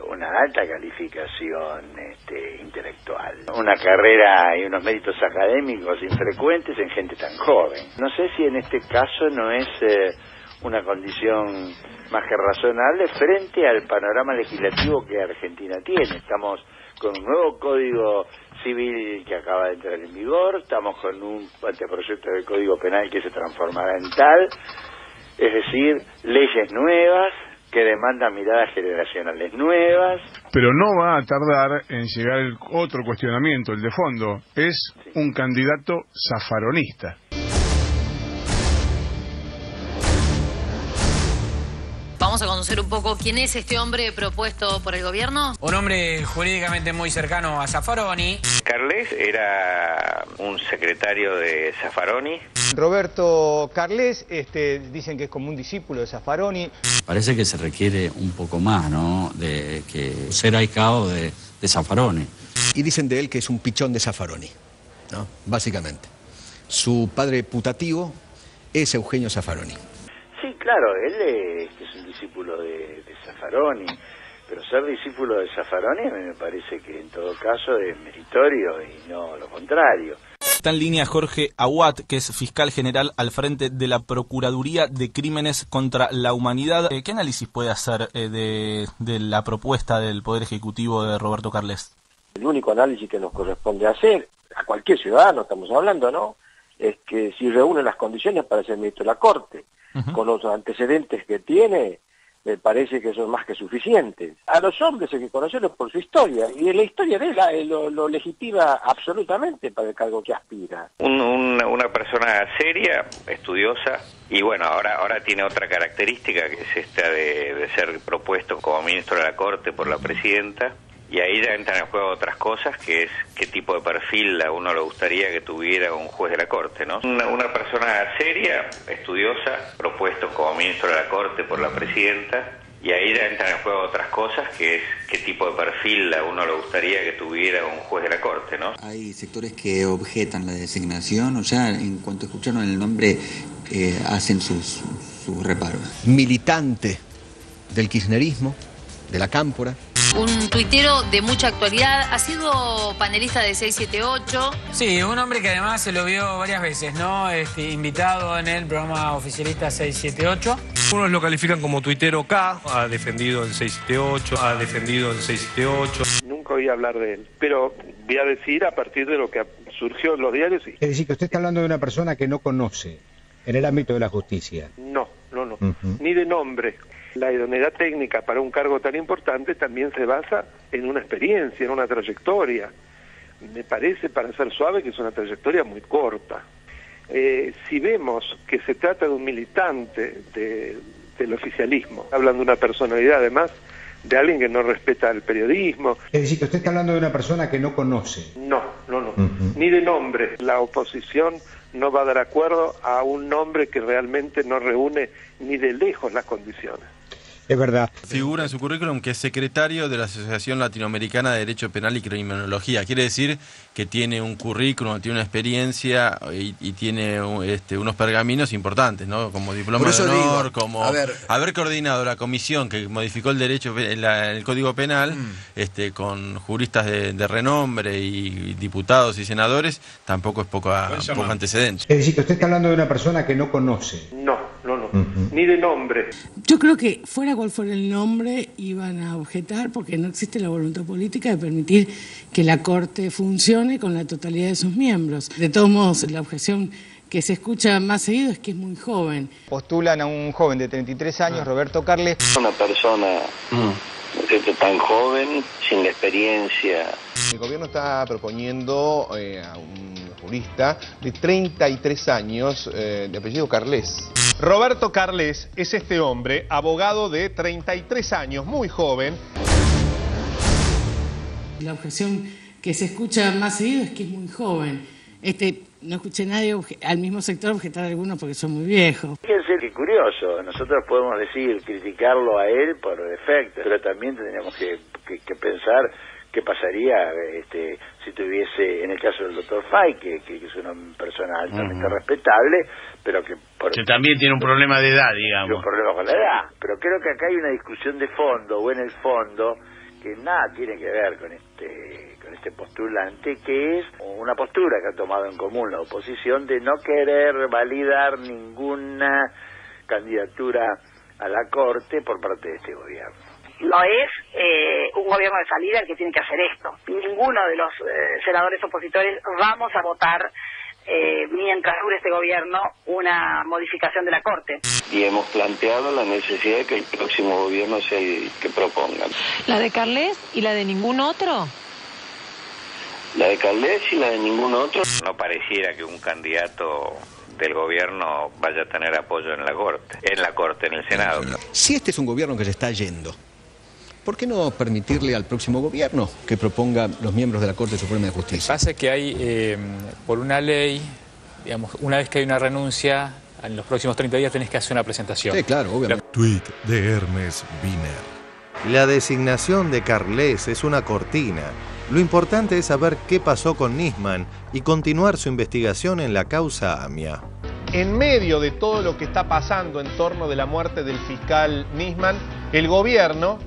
una alta calificación intelectual, una carrera y unos méritos académicos infrecuentes en gente tan joven. No sé si en este caso no es una condición más que razonable frente al panorama legislativo que Argentina tiene. Estamos con un nuevo Código Civil que acaba de entrar en vigor, estamos con un anteproyecto del Código Penal que se transformará en tal, es decir, leyes nuevas que demandan miradas generacionales nuevas. Pero no va a tardar en llegar el otro cuestionamiento, el de fondo. Es un candidato zafaronista. Vamos a conocer un poco quién es este hombre propuesto por el gobierno. Un hombre jurídicamente muy cercano a Zaffaroni. Carles era un secretario de Zaffaroni. Roberto Carles, dicen que es como un discípulo de Zaffaroni. Parece que se requiere un poco más, ¿no? De que ser ahijado de Zaffaroni. Y dicen de él que es un pichón de Zaffaroni, ¿no? Básicamente. Su padre putativo es Eugenio Zaffaroni. Sí, claro, él es un discípulo de Zaffaroni, pero ser discípulo de Zaffaroni a mí me parece que en todo caso es meritorio y no lo contrario. Está en línea Jorge Aguat, que es fiscal general al frente de la Procuraduría de Crímenes contra la Humanidad. ¿Qué análisis puede hacer de la propuesta del Poder Ejecutivo de Roberto Carles? El único análisis que nos corresponde hacer, a cualquier ciudadano estamos hablando, ¿no?, es que si reúne las condiciones para ser ministro de la Corte, con los antecedentes que tiene, me parece que son más que suficientes. A los hombres hay que conocerlos por su historia, y la historia de él lo legitima absolutamente para el cargo que aspira. Una persona seria, estudiosa, y bueno, ahora tiene otra característica, que es esta de ser propuesto como ministro de la Corte por la presidenta. Y ahí ya entran en juego otras cosas, que es qué tipo de perfil a uno le gustaría que tuviera un juez de la Corte, ¿no? Una persona seria, estudiosa, propuesto como ministro de la Corte por la presidenta, y ahí ya entran en juego otras cosas, que es qué tipo de perfil a uno le gustaría que tuviera un juez de la Corte, ¿no? Hay sectores que objetan la designación, o sea, en cuanto escucharon el nombre, hacen sus reparos. Militante del kirchnerismo, de la Cámpora. Un tuitero de mucha actualidad, ha sido panelista de 678. Sí, un hombre que además se lo vio varias veces, ¿no? Invitado en el programa oficialista 678. Unos lo califican como tuitero K, ha defendido el 678, Nunca oí hablar de él, pero voy a decir a partir de lo que surgió en los diarios. Sí. Es decir, que usted está hablando de una persona que no conoce en el ámbito de la justicia. No, ni de nombre. La idoneidad técnica para un cargo tan importante también se basa en una experiencia, en una trayectoria. Me parece, para ser suave, que es una trayectoria muy corta. Si vemos que se trata de un militante del oficialismo, hablando de una personalidad además, de alguien que no respeta el periodismo. Es decir, que usted está hablando de una persona que no conoce. No, ni de nombre. La oposición no va a dar acuerdo a un nombre que realmente no reúne ni de lejos las condiciones. Es verdad. Figura en su currículum que es secretario de la Asociación Latinoamericana de Derecho Penal y Criminología. Quiere decir que tiene un currículum, tiene una experiencia y tiene unos pergaminos importantes, ¿no? Como diploma de honor, como haber coordinado la comisión que modificó el derecho, el Código Penal, con juristas de renombre y diputados y senadores, tampoco es poco antecedente. Es decir, que usted está hablando de una persona que no conoce. No, ni de nombre. Yo creo que fuera cual fuera el nombre iban a objetar porque no existe la voluntad política de permitir que la Corte funcione con la totalidad de sus miembros. De todos modos, la objeción que se escucha más seguido es que es muy joven. Postulan a un joven de 33 años, Roberto Carles. Una persona tan joven, sin la experiencia. El gobierno está proponiendo a un jurista de 33 años, de apellido Carles. Roberto Carles es este hombre, abogado de 33 años, muy joven. La objeción que se escucha más seguido es que es muy joven. No escuché a nadie al mismo sector objetar a algunos porque son muy viejos. Fíjense qué curioso, nosotros podemos criticarlo a él por defecto, pero también tendríamos que pensar qué pasaría si tuviese, en el caso del doctor Fay, que es una persona altamente respetable, pero que también tiene un problema de edad, digamos. Tiene un problema con la edad, pero creo que acá hay una discusión de fondo, o en el fondo, que nada tiene que ver con este postulante, que es una postura que ha tomado en común la oposición de no querer validar ninguna candidatura a la Corte por parte de este gobierno. No es un gobierno de salida el que tiene que hacer esto. Ninguno de los senadores opositores vamos a votar, mientras dure este gobierno, una modificación de la Corte. Y hemos planteado la necesidad de que el próximo gobierno sea el que proponga. ¿La de Carles y la de ningún otro? La de Carles y la de ningún otro. No pareciera que un candidato del gobierno vaya a tener apoyo en la Corte, en el Senado. Si este es un gobierno que se está yendo, ¿por qué no permitirle al próximo gobierno que proponga los miembros de la Corte Suprema de Justicia? Lo que pasa es que hay, por una ley, digamos, una vez que hay una renuncia, en los próximos 30 días tenés que hacer una presentación. Sí, claro, obviamente. Tweet de Hermes Wiener. La designación de Carles es una cortina. Lo importante es saber qué pasó con Nisman y continuar su investigación en la causa AMIA. En medio de todo lo que está pasando en torno de la muerte del fiscal Nisman, el gobierno,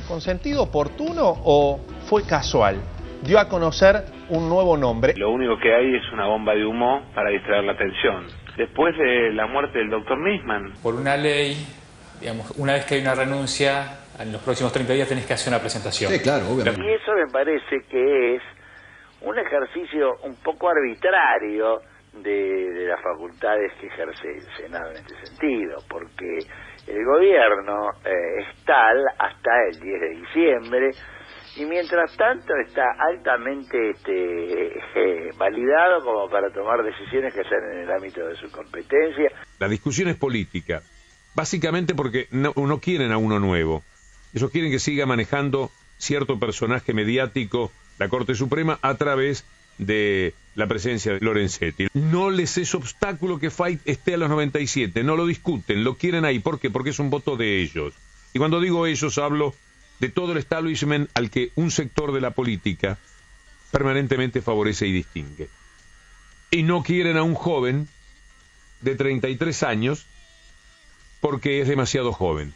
¿con sentido oportuno o fue casual?, dio a conocer un nuevo nombre. Lo único que hay es una bomba de humo para distraer la atención. Después de la muerte del doctor Nisman. Por una ley, digamos, una vez que hay una renuncia, en los próximos 30 días tenés que hacer una presentación. Sí, claro, obviamente. Y eso me parece que es un ejercicio un poco arbitrario de las facultades que ejerce el Senado en este sentido, porque el gobierno es tal hasta el 10 de diciembre y mientras tanto está altamente validado como para tomar decisiones que sean en el ámbito de su competencia. La discusión es política, básicamente porque no quieren a uno nuevo. Ellos quieren que siga manejando cierto personaje mediático la Corte Suprema a través de la presencia de Lorenzetti. No les es obstáculo que Fayt esté a los 97, no lo discuten, lo quieren ahí. ¿Por qué? Porque es un voto de ellos. Y cuando digo ellos hablo de todo el establishment al que un sector de la política permanentemente favorece y distingue. Y no quieren a un joven de 33 años porque es demasiado joven.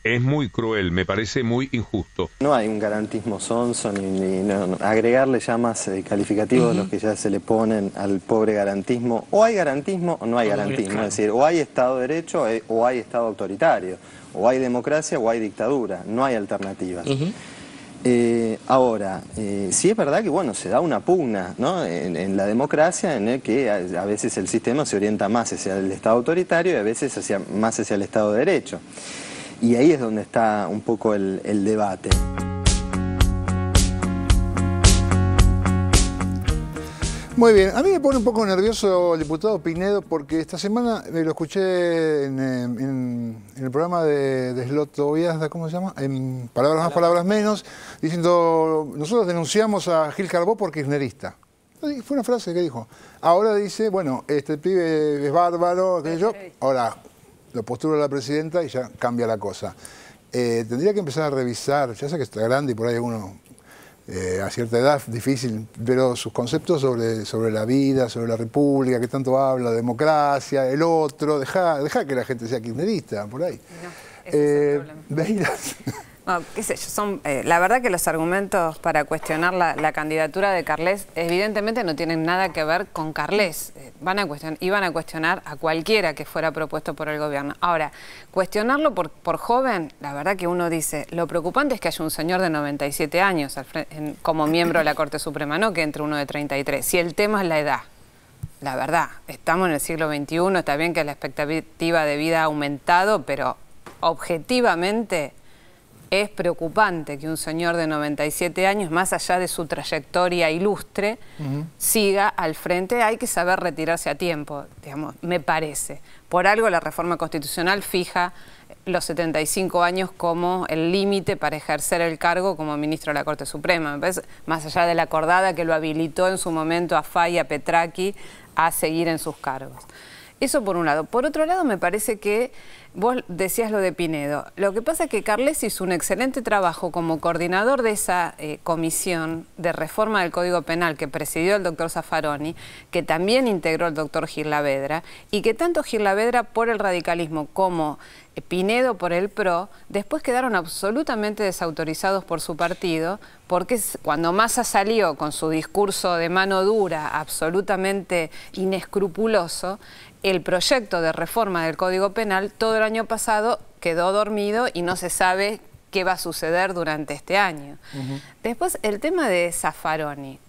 Es muy cruel, me parece muy injusto. No hay un garantismo sonso, ni agregarle ya más calificativos de los que ya se le ponen al pobre garantismo. O hay garantismo o no hay garantismo, es decir, o hay Estado de Derecho o hay Estado autoritario, o hay democracia o hay dictadura, no hay alternativas. Ahora, sí es verdad que bueno, se da una pugna, ¿no?, en la democracia en el que a veces el sistema se orienta más hacia el Estado autoritario y a veces más hacia el Estado de Derecho. Y ahí es donde está un poco el debate. Muy bien, a mí me pone un poco nervioso el diputado Pinedo porque esta semana lo escuché en el programa de Sloto Viazda, ¿cómo se llama? En Palabras Más, Palabras Menos, diciendo, nosotros denunciamos a Gil Carbó por kirchnerista. Fue una frase que dijo. Ahora dice, bueno, este pibe es bárbaro, qué sé yo, ahora lo postula la presidenta y ya cambia la cosa. Tendría que empezar a revisar, ya sé que está grande y por ahí uno a cierta edad difícil, pero sus conceptos sobre la vida, sobre la república, que tanto habla, democracia, el otro, deja que la gente sea kirchnerista, por ahí. No, ese es el problema. No, qué sé yo, la verdad que los argumentos para cuestionar la candidatura de Carles evidentemente no tienen nada que ver con Carles. Iban a cuestionar a cualquiera que fuera propuesto por el gobierno. Ahora, cuestionarlo por joven, la verdad que uno dice, lo preocupante es que haya un señor de 97 años como miembro de la Corte Suprema, no que entre uno de 33. Si el tema es la edad, la verdad, estamos en el siglo XXI, está bien que la expectativa de vida ha aumentado, pero objetivamente es preocupante que un señor de 97 años, más allá de su trayectoria ilustre, siga al frente. Hay que saber retirarse a tiempo, digamos, me parece. Por algo la reforma constitucional fija los 75 años como el límite para ejercer el cargo como ministro de la Corte Suprema. Me parece, más allá de la acordada que lo habilitó en su momento a Fay y a Petraki a seguir en sus cargos. Eso por un lado. Por otro lado, me parece que vos decías lo de Pinedo. Lo que pasa es que Carles hizo un excelente trabajo como coordinador de esa comisión de reforma del Código Penal que presidió el doctor Zaffaroni, que también integró el doctor Girlavedra, y que tanto Girlavedra por el radicalismo como Pinedo por el PRO, después quedaron absolutamente desautorizados por su partido, porque cuando Massa salió con su discurso de mano dura, absolutamente inescrupuloso, el proyecto de reforma del Código Penal todo el año pasado quedó dormido y no se sabe qué va a suceder durante este año. Después, el tema de Zaffaroni.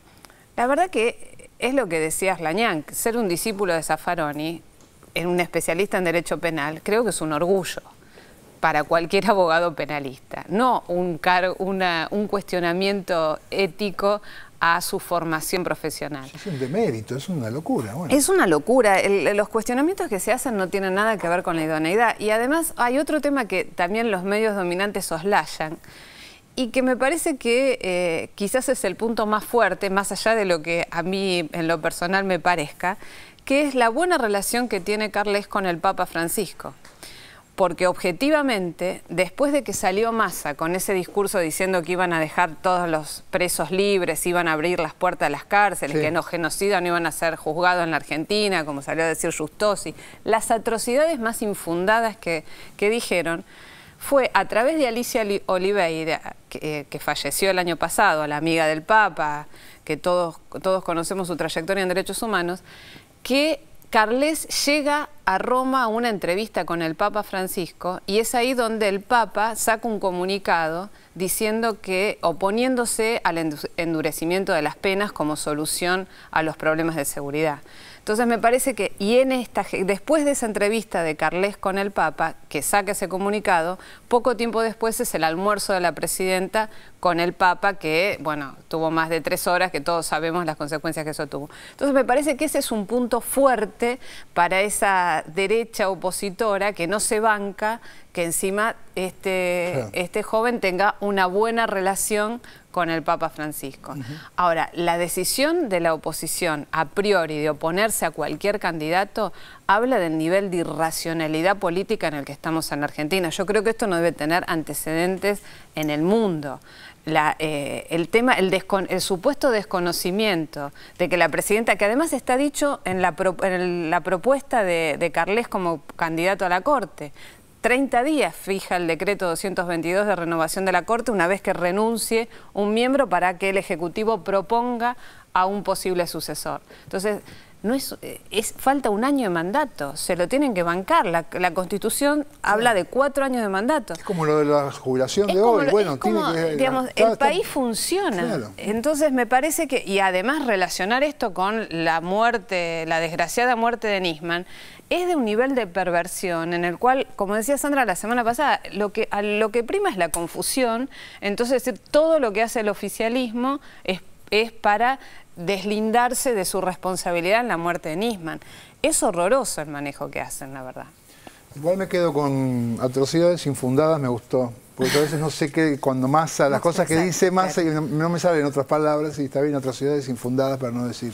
La verdad que es lo que decías, Lañán, ser un discípulo de Zaffaroni, un especialista en derecho penal, creo que es un orgullo para cualquier abogado penalista, no un cuestionamiento ético a su formación profesional. Es un demérito, es una locura. Bueno. Es una locura. Los cuestionamientos que se hacen no tienen nada que ver con la idoneidad. Y además hay otro tema que también los medios dominantes soslayan y que me parece que quizás es el punto más fuerte, más allá de lo que a mí en lo personal me parezca, que es la buena relación que tiene Carles con el Papa Francisco. Porque objetivamente, después de que salió Massa con ese discurso diciendo que iban a dejar todos los presos libres, iban a abrir las puertas de las cárceles, sí, que los genocidas no iban a ser juzgados en la Argentina, como salió a decir Giustosi, las atrocidades más infundadas que dijeron, fue a través de Alicia Oliveira, que falleció el año pasado, la amiga del Papa, que todos conocemos su trayectoria en derechos humanos, que Carles llega a Roma a una entrevista con el Papa Francisco y es ahí donde el Papa saca un comunicado diciendo que oponiéndose al endurecimiento de las penas como solución a los problemas de seguridad. Entonces me parece que, después de esa entrevista de Carles con el Papa, que saca ese comunicado, poco tiempo después es el almuerzo de la presidenta con el Papa, que, bueno, tuvo más de 3 horas, que todos sabemos las consecuencias que eso tuvo. Entonces me parece que ese es un punto fuerte para esa derecha opositora que no se banca que encima este joven tenga una buena relación con el Papa Francisco. Ahora, la decisión de la oposición a priori de oponerse a cualquier candidato habla del nivel de irracionalidad política en el que estamos en Argentina. Yo creo que esto no debe tener antecedentes en el mundo. El supuesto desconocimiento de que la presidenta, que además está dicho en la propuesta de Carles como candidato a la Corte, 30 días fija el decreto 222 de renovación de la Corte una vez que renuncie un miembro para que el Ejecutivo proponga a un posible sucesor. Entonces, falta un año de mandato, se lo tienen que bancar. La Constitución habla de 4 años de mandato. Es como lo de la jubilación de hoy. El país funciona. Claro. Entonces me parece que, y además relacionar esto con la desgraciada muerte de Nisman, es de un nivel de perversión en el cual, como decía Sandra la semana pasada, lo que prima es la confusión. Entonces todo lo que hace el oficialismo es para deslindarse de su responsabilidad en la muerte de Nisman. Es horroroso el manejo que hacen, la verdad. Igual me quedo con atrocidades infundadas, me gustó. Porque a veces no sé qué, cuando Massa, las cosas que dice Massa, y no me salen otras palabras, y está bien, atrocidades infundadas para no decir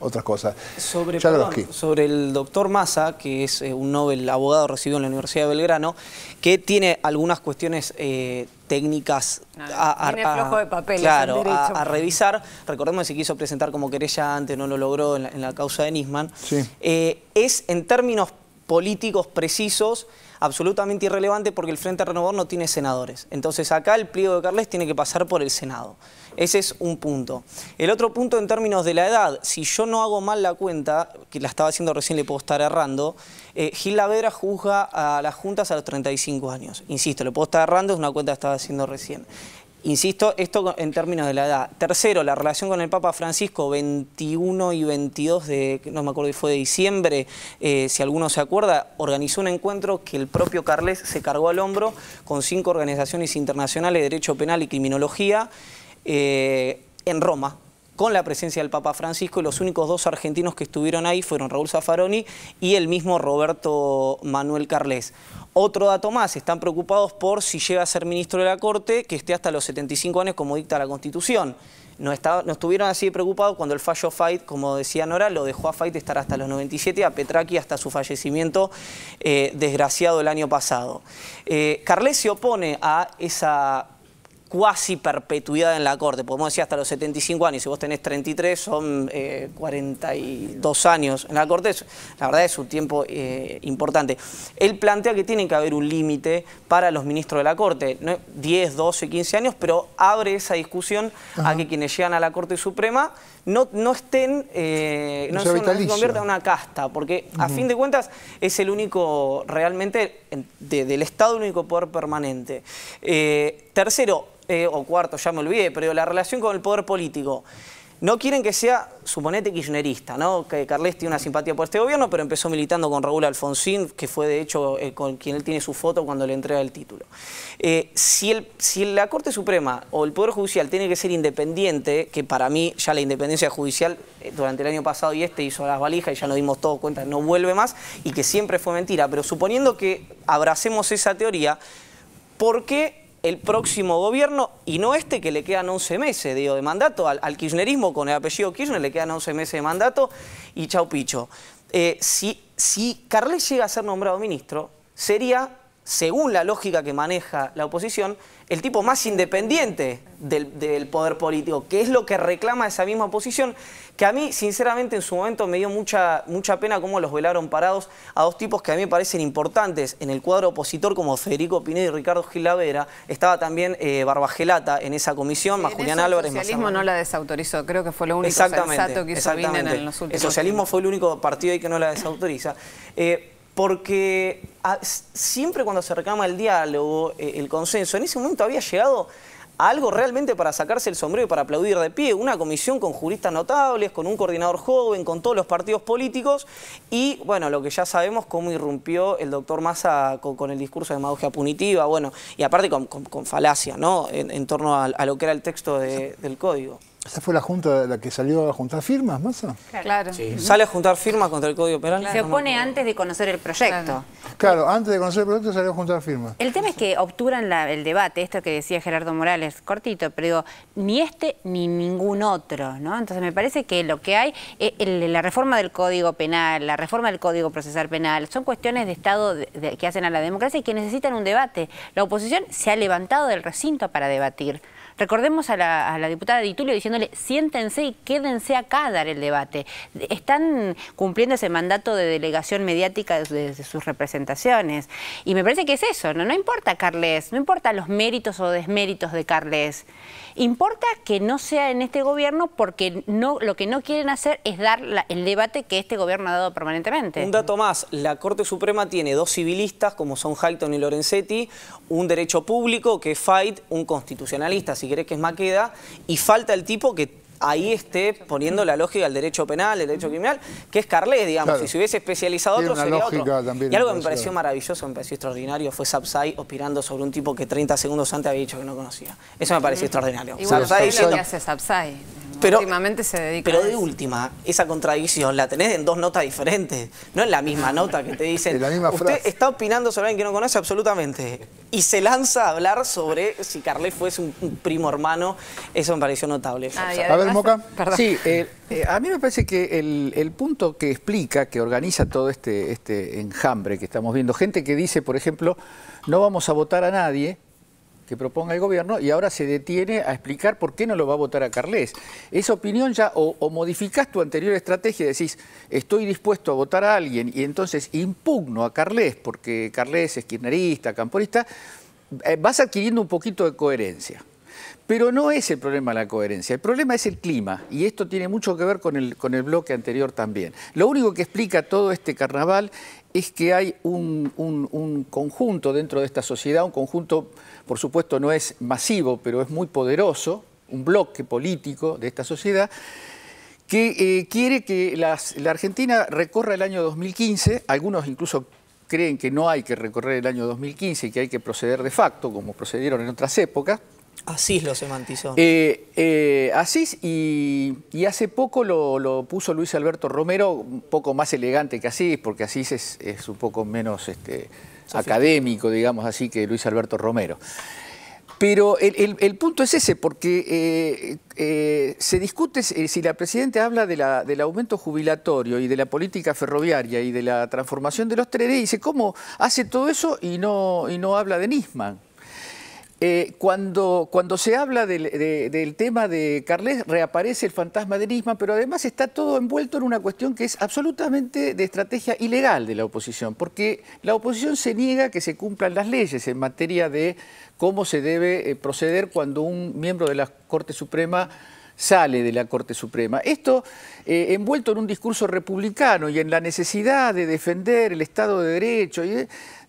otras cosas. Sobre el doctor Massa, que es un Nobel abogado recibido en la Universidad de Belgrano, que tiene algunas cuestiones técnicas flojo de papel, claro, a revisar. Recordemos que se quiso presentar como querella antes, no lo logró en la causa de Nisman. Sí. Es en términos políticos precisos absolutamente irrelevante porque el Frente Renovador no tiene senadores. Entonces acá el pliego de Carles tiene que pasar por el Senado. Ese es un punto. El otro punto en términos de la edad, si yo no hago mal la cuenta, que la estaba haciendo recién, le puedo estar errando, Gil Lavedra juzga a las juntas a los 35 años. Insisto, le puedo estar errando, es una cuenta que estaba haciendo recién. Insisto, esto en términos de la edad. Tercero, la relación con el Papa Francisco, 21 y 22 no me acuerdo si fue de diciembre, si alguno se acuerda, organizó un encuentro que el propio Carles se cargó al hombro con 5 organizaciones internacionales de derecho penal y criminología en Roma, con la presencia del Papa Francisco, y los únicos 2 argentinos que estuvieron ahí fueron Raúl Zaffaroni y el mismo Roberto Manuel Carles. Otro dato más, están preocupados por si llega a ser ministro de la Corte, que esté hasta los 75 años como dicta la Constitución. No estuvieron así de preocupados cuando el fallo Fait, como decía Nora, lo dejó a Fait estar hasta los 97, a Petraki hasta su fallecimiento desgraciado el año pasado. Carles se opone a esa cuasi perpetuidad en la Corte, podemos decir hasta los 75 años, si vos tenés 33 son 42 años en la Corte, la verdad es un tiempo importante. Él plantea que tiene que haber un límite para los ministros de la Corte, ¿no? 10, 12, 15 años, pero abre esa discusión a que quienes llegan a la Corte Suprema no se convierta en una casta, porque a fin de cuentas es el único, realmente, del Estado, el único poder permanente. Tercero, o cuarto, ya me olvidé, pero la relación con el poder político. no quieren que sea, suponete, kirchnerista, ¿no? Que Carles tiene una simpatía por este gobierno, pero empezó militando con Raúl Alfonsín, que fue de hecho con quien él tiene su foto cuando le entrega el título. Si la Corte Suprema o el Poder Judicial tiene que ser independiente, que para mí ya la independencia judicial durante el año pasado y hizo las valijas y ya nos dimos todos cuenta, no vuelve más y que siempre fue mentira, pero suponiendo que abracemos esa teoría, ¿por qué el próximo gobierno, y no este que le quedan 11 meses de mandato, al kirchnerismo con el apellido Kirchner le quedan 11 meses de mandato y chau picho? Si Carles llega a ser nombrado ministro, sería, según la lógica que maneja la oposición, el tipo más independiente del poder político, que es lo que reclama esa misma oposición, que a mí, sinceramente, en su momento me dio mucha pena cómo los velaron parados a dos tipos que a mí me parecen importantes en el cuadro opositor, como Federico Pinedo y Ricardo Gilavera. Estaba también Barbagelata en esa comisión, más Julián Álvarez. El socialismo no la desautorizó, creo que fue lo único sensato que hizo Binen en los últimos El socialismo fue el único partido ahí que no la desautoriza. Porque siempre cuando se reclama el diálogo, el consenso, en ese momento había llegado a algo realmente para sacarse el sombrero y para aplaudir de pie. Una comisión con juristas notables, con un coordinador joven, con todos los partidos políticos y, bueno, lo que ya sabemos, cómo irrumpió el doctor Massa con el discurso de demagogia punitiva, bueno, y aparte con falacia, ¿no?, en torno a lo que era el texto del código. ¿Esa fue la junta la que salió a juntar firmas, Massa? Claro. Sí. Sale a juntar firmas contra el Código Penal. Se opone antes de conocer el proyecto. Claro, antes de conocer el proyecto salió a juntar firmas. El tema es que obturan el debate, esto que decía Gerardo Morales, cortito, pero digo, ni este ni ningún otro, ¿no? Entonces me parece que lo que hay, la reforma del Código Penal, la reforma del Código Procesal Penal, son cuestiones de Estado que hacen a la democracia y que necesitan un debate. La oposición se ha levantado del recinto para debatir. Recordemos a la diputada Di Tulio diciéndole, siéntense y quédense acá a dar el debate. Están cumpliendo ese mandato de delegación mediática de sus representaciones. Y me parece que es eso, ¿no? No importa Carles, no importa los méritos o desméritos de Carles. Importa que no sea en este gobierno porque lo que no quieren hacer es dar el debate que este gobierno ha dado permanentemente. Un dato más, la Corte Suprema tiene dos civilistas como son Hayton y Lorenzetti, un derecho público que es Fait, un constitucionalista, si querés que es Maqueda, y falta el tipo que ahí esté poniendo la lógica del derecho penal, el derecho criminal, que es Carles, digamos. Claro. Si se hubiese especializado otro, sería otro. Y algo que me pareció maravilloso, me pareció extraordinario, fue Sapsay opinando sobre un tipo que 30 segundos antes había dicho que no conocía. Eso me pareció extraordinario. Y bueno, es lo que hace Sapsay. Pero, últimamente se dedica pero de última, esa contradicción la tenés en dos notas diferentes. No en la misma nota que te dicen, usted está opinando sobre alguien que no conoce absolutamente. Y se lanza a hablar sobre si Carles fuese un primo hermano. Eso me pareció notable. A ver, Moca. Perdón. Sí, a mí me parece que el punto que explica, que organiza todo este enjambre que estamos viendo, gente que dice, por ejemplo, no vamos a votar a nadie que proponga el gobierno y ahora se detiene a explicar por qué no lo va a votar a Carles. Esa opinión ya o modificás tu anterior estrategia y decís estoy dispuesto a votar a alguien y entonces impugno a Carles porque Carles es kirchnerista, camporista, vas adquiriendo un poquito de coherencia. Pero no es el problema la coherencia, el problema es el clima y esto tiene mucho que ver con el bloque anterior también. Lo único que explica todo este carnaval es que hay un conjunto dentro de esta sociedad, un conjunto, por supuesto no es masivo, pero es muy poderoso, un bloque político de esta sociedad, que quiere que la Argentina recorra el año 2015, algunos incluso creen que no hay que recorrer el año 2015 y que hay que proceder de facto, como procedieron en otras épocas. Asís lo semantizó. Asís y hace poco lo puso Luis Alberto Romero, un poco más elegante que Asís, porque Asís es un poco menos académico, digamos así, que Luis Alberto Romero. Pero el punto es ese, porque se discute si la Presidenta habla del aumento jubilatorio y de la política ferroviaria y de la transformación de los trenes, y dice, ¿cómo hace todo eso y no habla de Nisman? Cuando se habla del tema de Carles, reaparece el fantasma de Nisman, pero además está todo envuelto en una cuestión que es absolutamente de estrategia ilegal de la oposición, porque la oposición se niega que se cumplan las leyes en materia de cómo se debe proceder cuando un miembro de la Corte Suprema sale de la Corte Suprema. Esto envuelto en un discurso republicano y en la necesidad de defender el Estado de Derecho.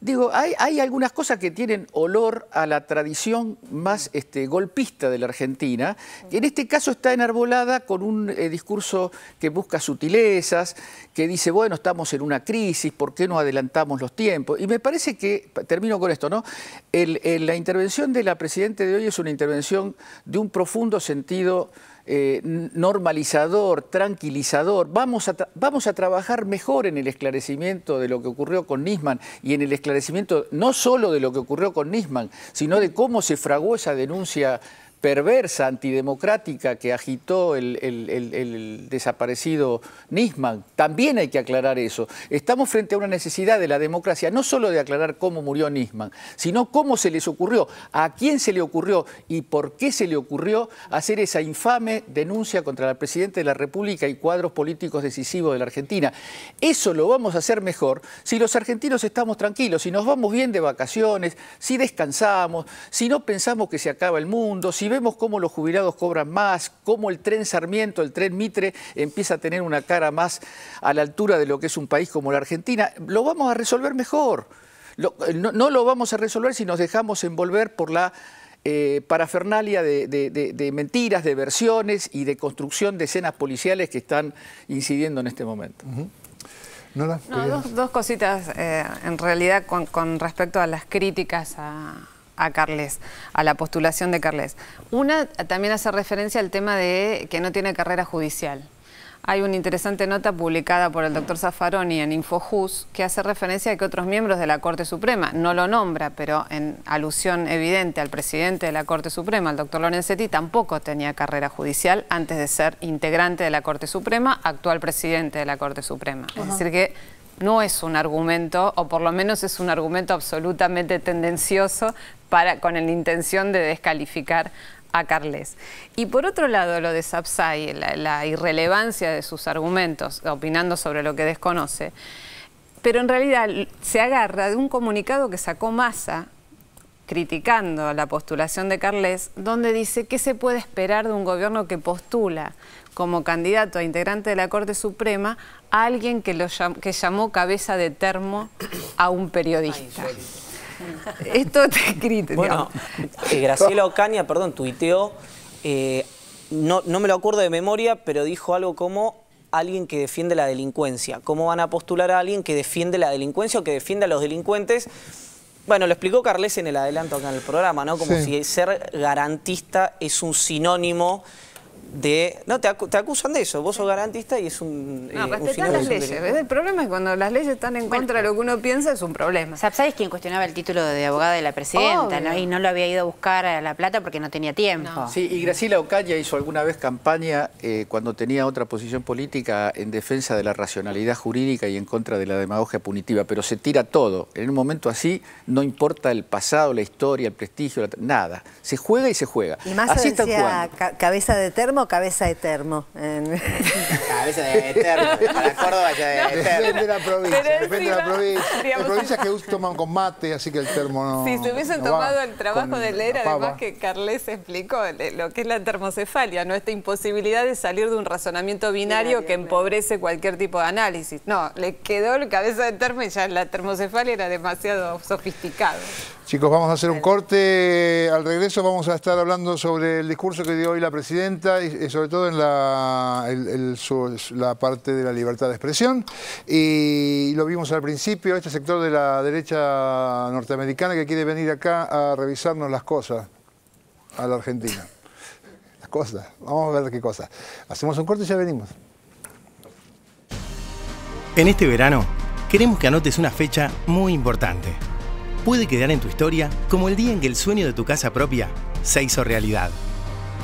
Digo, hay algunas cosas que tienen olor a la tradición más golpista de la Argentina, que en este caso está enarbolada con un discurso que busca sutilezas, que dice, bueno, estamos en una crisis, ¿por qué no adelantamos los tiempos? Y me parece que, termino con esto, ¿no? La intervención de la Presidenta de hoy es una intervención de un profundo sentido normalizador, tranquilizador. Vamos a trabajar mejor en el esclarecimiento de lo que ocurrió con Nisman y en el esclarecimiento no solo de lo que ocurrió con Nisman, sino de cómo se fraguó esa denuncia perversa, antidemocrática que agitó el desaparecido Nisman. También hay que aclarar eso. Estamos frente a una necesidad de la democracia, no solo de aclarar cómo murió Nisman, sino cómo se les ocurrió, a quién se le ocurrió y por qué se le ocurrió hacer esa infame denuncia contra la Presidenta de la República y cuadros políticos decisivos de la Argentina. Eso lo vamos a hacer mejor si los argentinos estamos tranquilos, si nos vamos bien de vacaciones, si descansamos, si no pensamos que se acaba el mundo, si vemos cómo los jubilados cobran más, cómo el tren Sarmiento, el tren Mitre empieza a tener una cara más a la altura de lo que es un país como la Argentina, lo vamos a resolver mejor. No lo vamos a resolver si nos dejamos envolver por la parafernalia de mentiras, de versiones y de construcción de escenas policiales que están incidiendo en este momento. No, dos cositas en realidad con respecto a las críticas a Carles, a la postulación de Carles. Una también hace referencia al tema de que no tiene carrera judicial. Hay una interesante nota publicada por el doctor Zaffaroni en Infojus que hace referencia a que otros miembros de la Corte Suprema, no lo nombra, pero en alusión evidente al presidente de la Corte Suprema, el doctor Lorenzetti, tampoco tenía carrera judicial antes de ser integrante de la Corte Suprema, actual presidente de la Corte Suprema. Es decir que no es un argumento, o por lo menos es un argumento absolutamente tendencioso con la intención de descalificar a Carles. Y por otro lado, lo de Sapsay, la irrelevancia de sus argumentos, opinando sobre lo que desconoce, pero en realidad se agarra de un comunicado que sacó Massa, criticando la postulación de Carles, donde dice qué se puede esperar de un gobierno que postula como candidato a integrante de la Corte Suprema a alguien que llamó cabeza de termo a un periodista. Esto está escrito. Bueno, Graciela Ocaña, tuiteó, no me lo acuerdo de memoria, pero dijo algo como alguien que defiende la delincuencia. ¿Cómo van a postular a alguien que defiende la delincuencia o que defiende a los delincuentes? Bueno, lo explicó Carles en el adelanto acá en el programa, ¿no? Como si ser garantista es un sinónimo de... No, te acusan de eso, vos sos garantista y es un... No, respetar las leyes. El problema es cuando las leyes están en contra de lo que uno piensa, es un problema. Sapsay es quien cuestionaba el título de abogada de la presidenta, ¿no? Y no lo había ido a buscar a La Plata porque no tenía tiempo. No. Sí, y Graciela Ocaña hizo alguna vez campaña cuando tenía otra posición política en defensa de la racionalidad jurídica y en contra de la demagogia punitiva, pero se tira todo. En un momento así no importa el pasado, la historia, el prestigio, nada. Se juega y se juega. Y más así decía cabeza de termo, cabeza de termo. Cabeza de termo. Para Córdoba ya de termo. Depende de la provincia. Depende de la provincia. Hay provincias que toman con mate, así que el termo no... Si se hubiesen tomado el trabajo de leer, además que Carles explicó lo que es la termocefalia, ¿no? Esta imposibilidad de salir de un razonamiento binario que empobrece cualquier tipo de análisis. No, le quedó el cabeza de termo y ya la termocefalia era demasiado sofisticado. Chicos, vamos a hacer un corte. Al regreso vamos a estar hablando sobre el discurso que dio hoy la Presidenta y sobre todo en la parte de la libertad de expresión. Y lo vimos al principio, este sector de la derecha norteamericana que quiere venir acá a revisarnos las cosas a la Argentina. Las cosas. Vamos a ver qué cosas. Hacemos un corte y ya venimos. En este verano queremos que anotes una fecha muy importante. Puede quedar en tu historia como el día en que el sueño de tu casa propia se hizo realidad.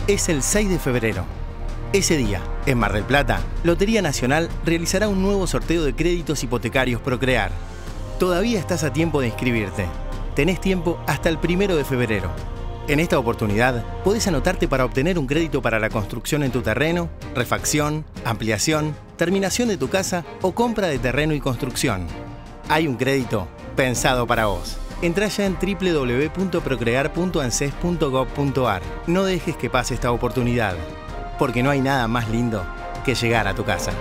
Es el 6 de febrero. Ese día, en Mar del Plata, Lotería Nacional realizará un nuevo sorteo de créditos hipotecarios Procrear. Todavía estás a tiempo de inscribirte. Tenés tiempo hasta el 1 de febrero. En esta oportunidad, podés anotarte para obtener un crédito para la construcción en tu terreno, refacción, ampliación, terminación de tu casa o compra de terreno y construcción. Hay un crédito pensado para vos. Entrá ya en www.procrear.anses.gov.ar. No dejes que pase esta oportunidad, porque no hay nada más lindo que llegar a tu casa.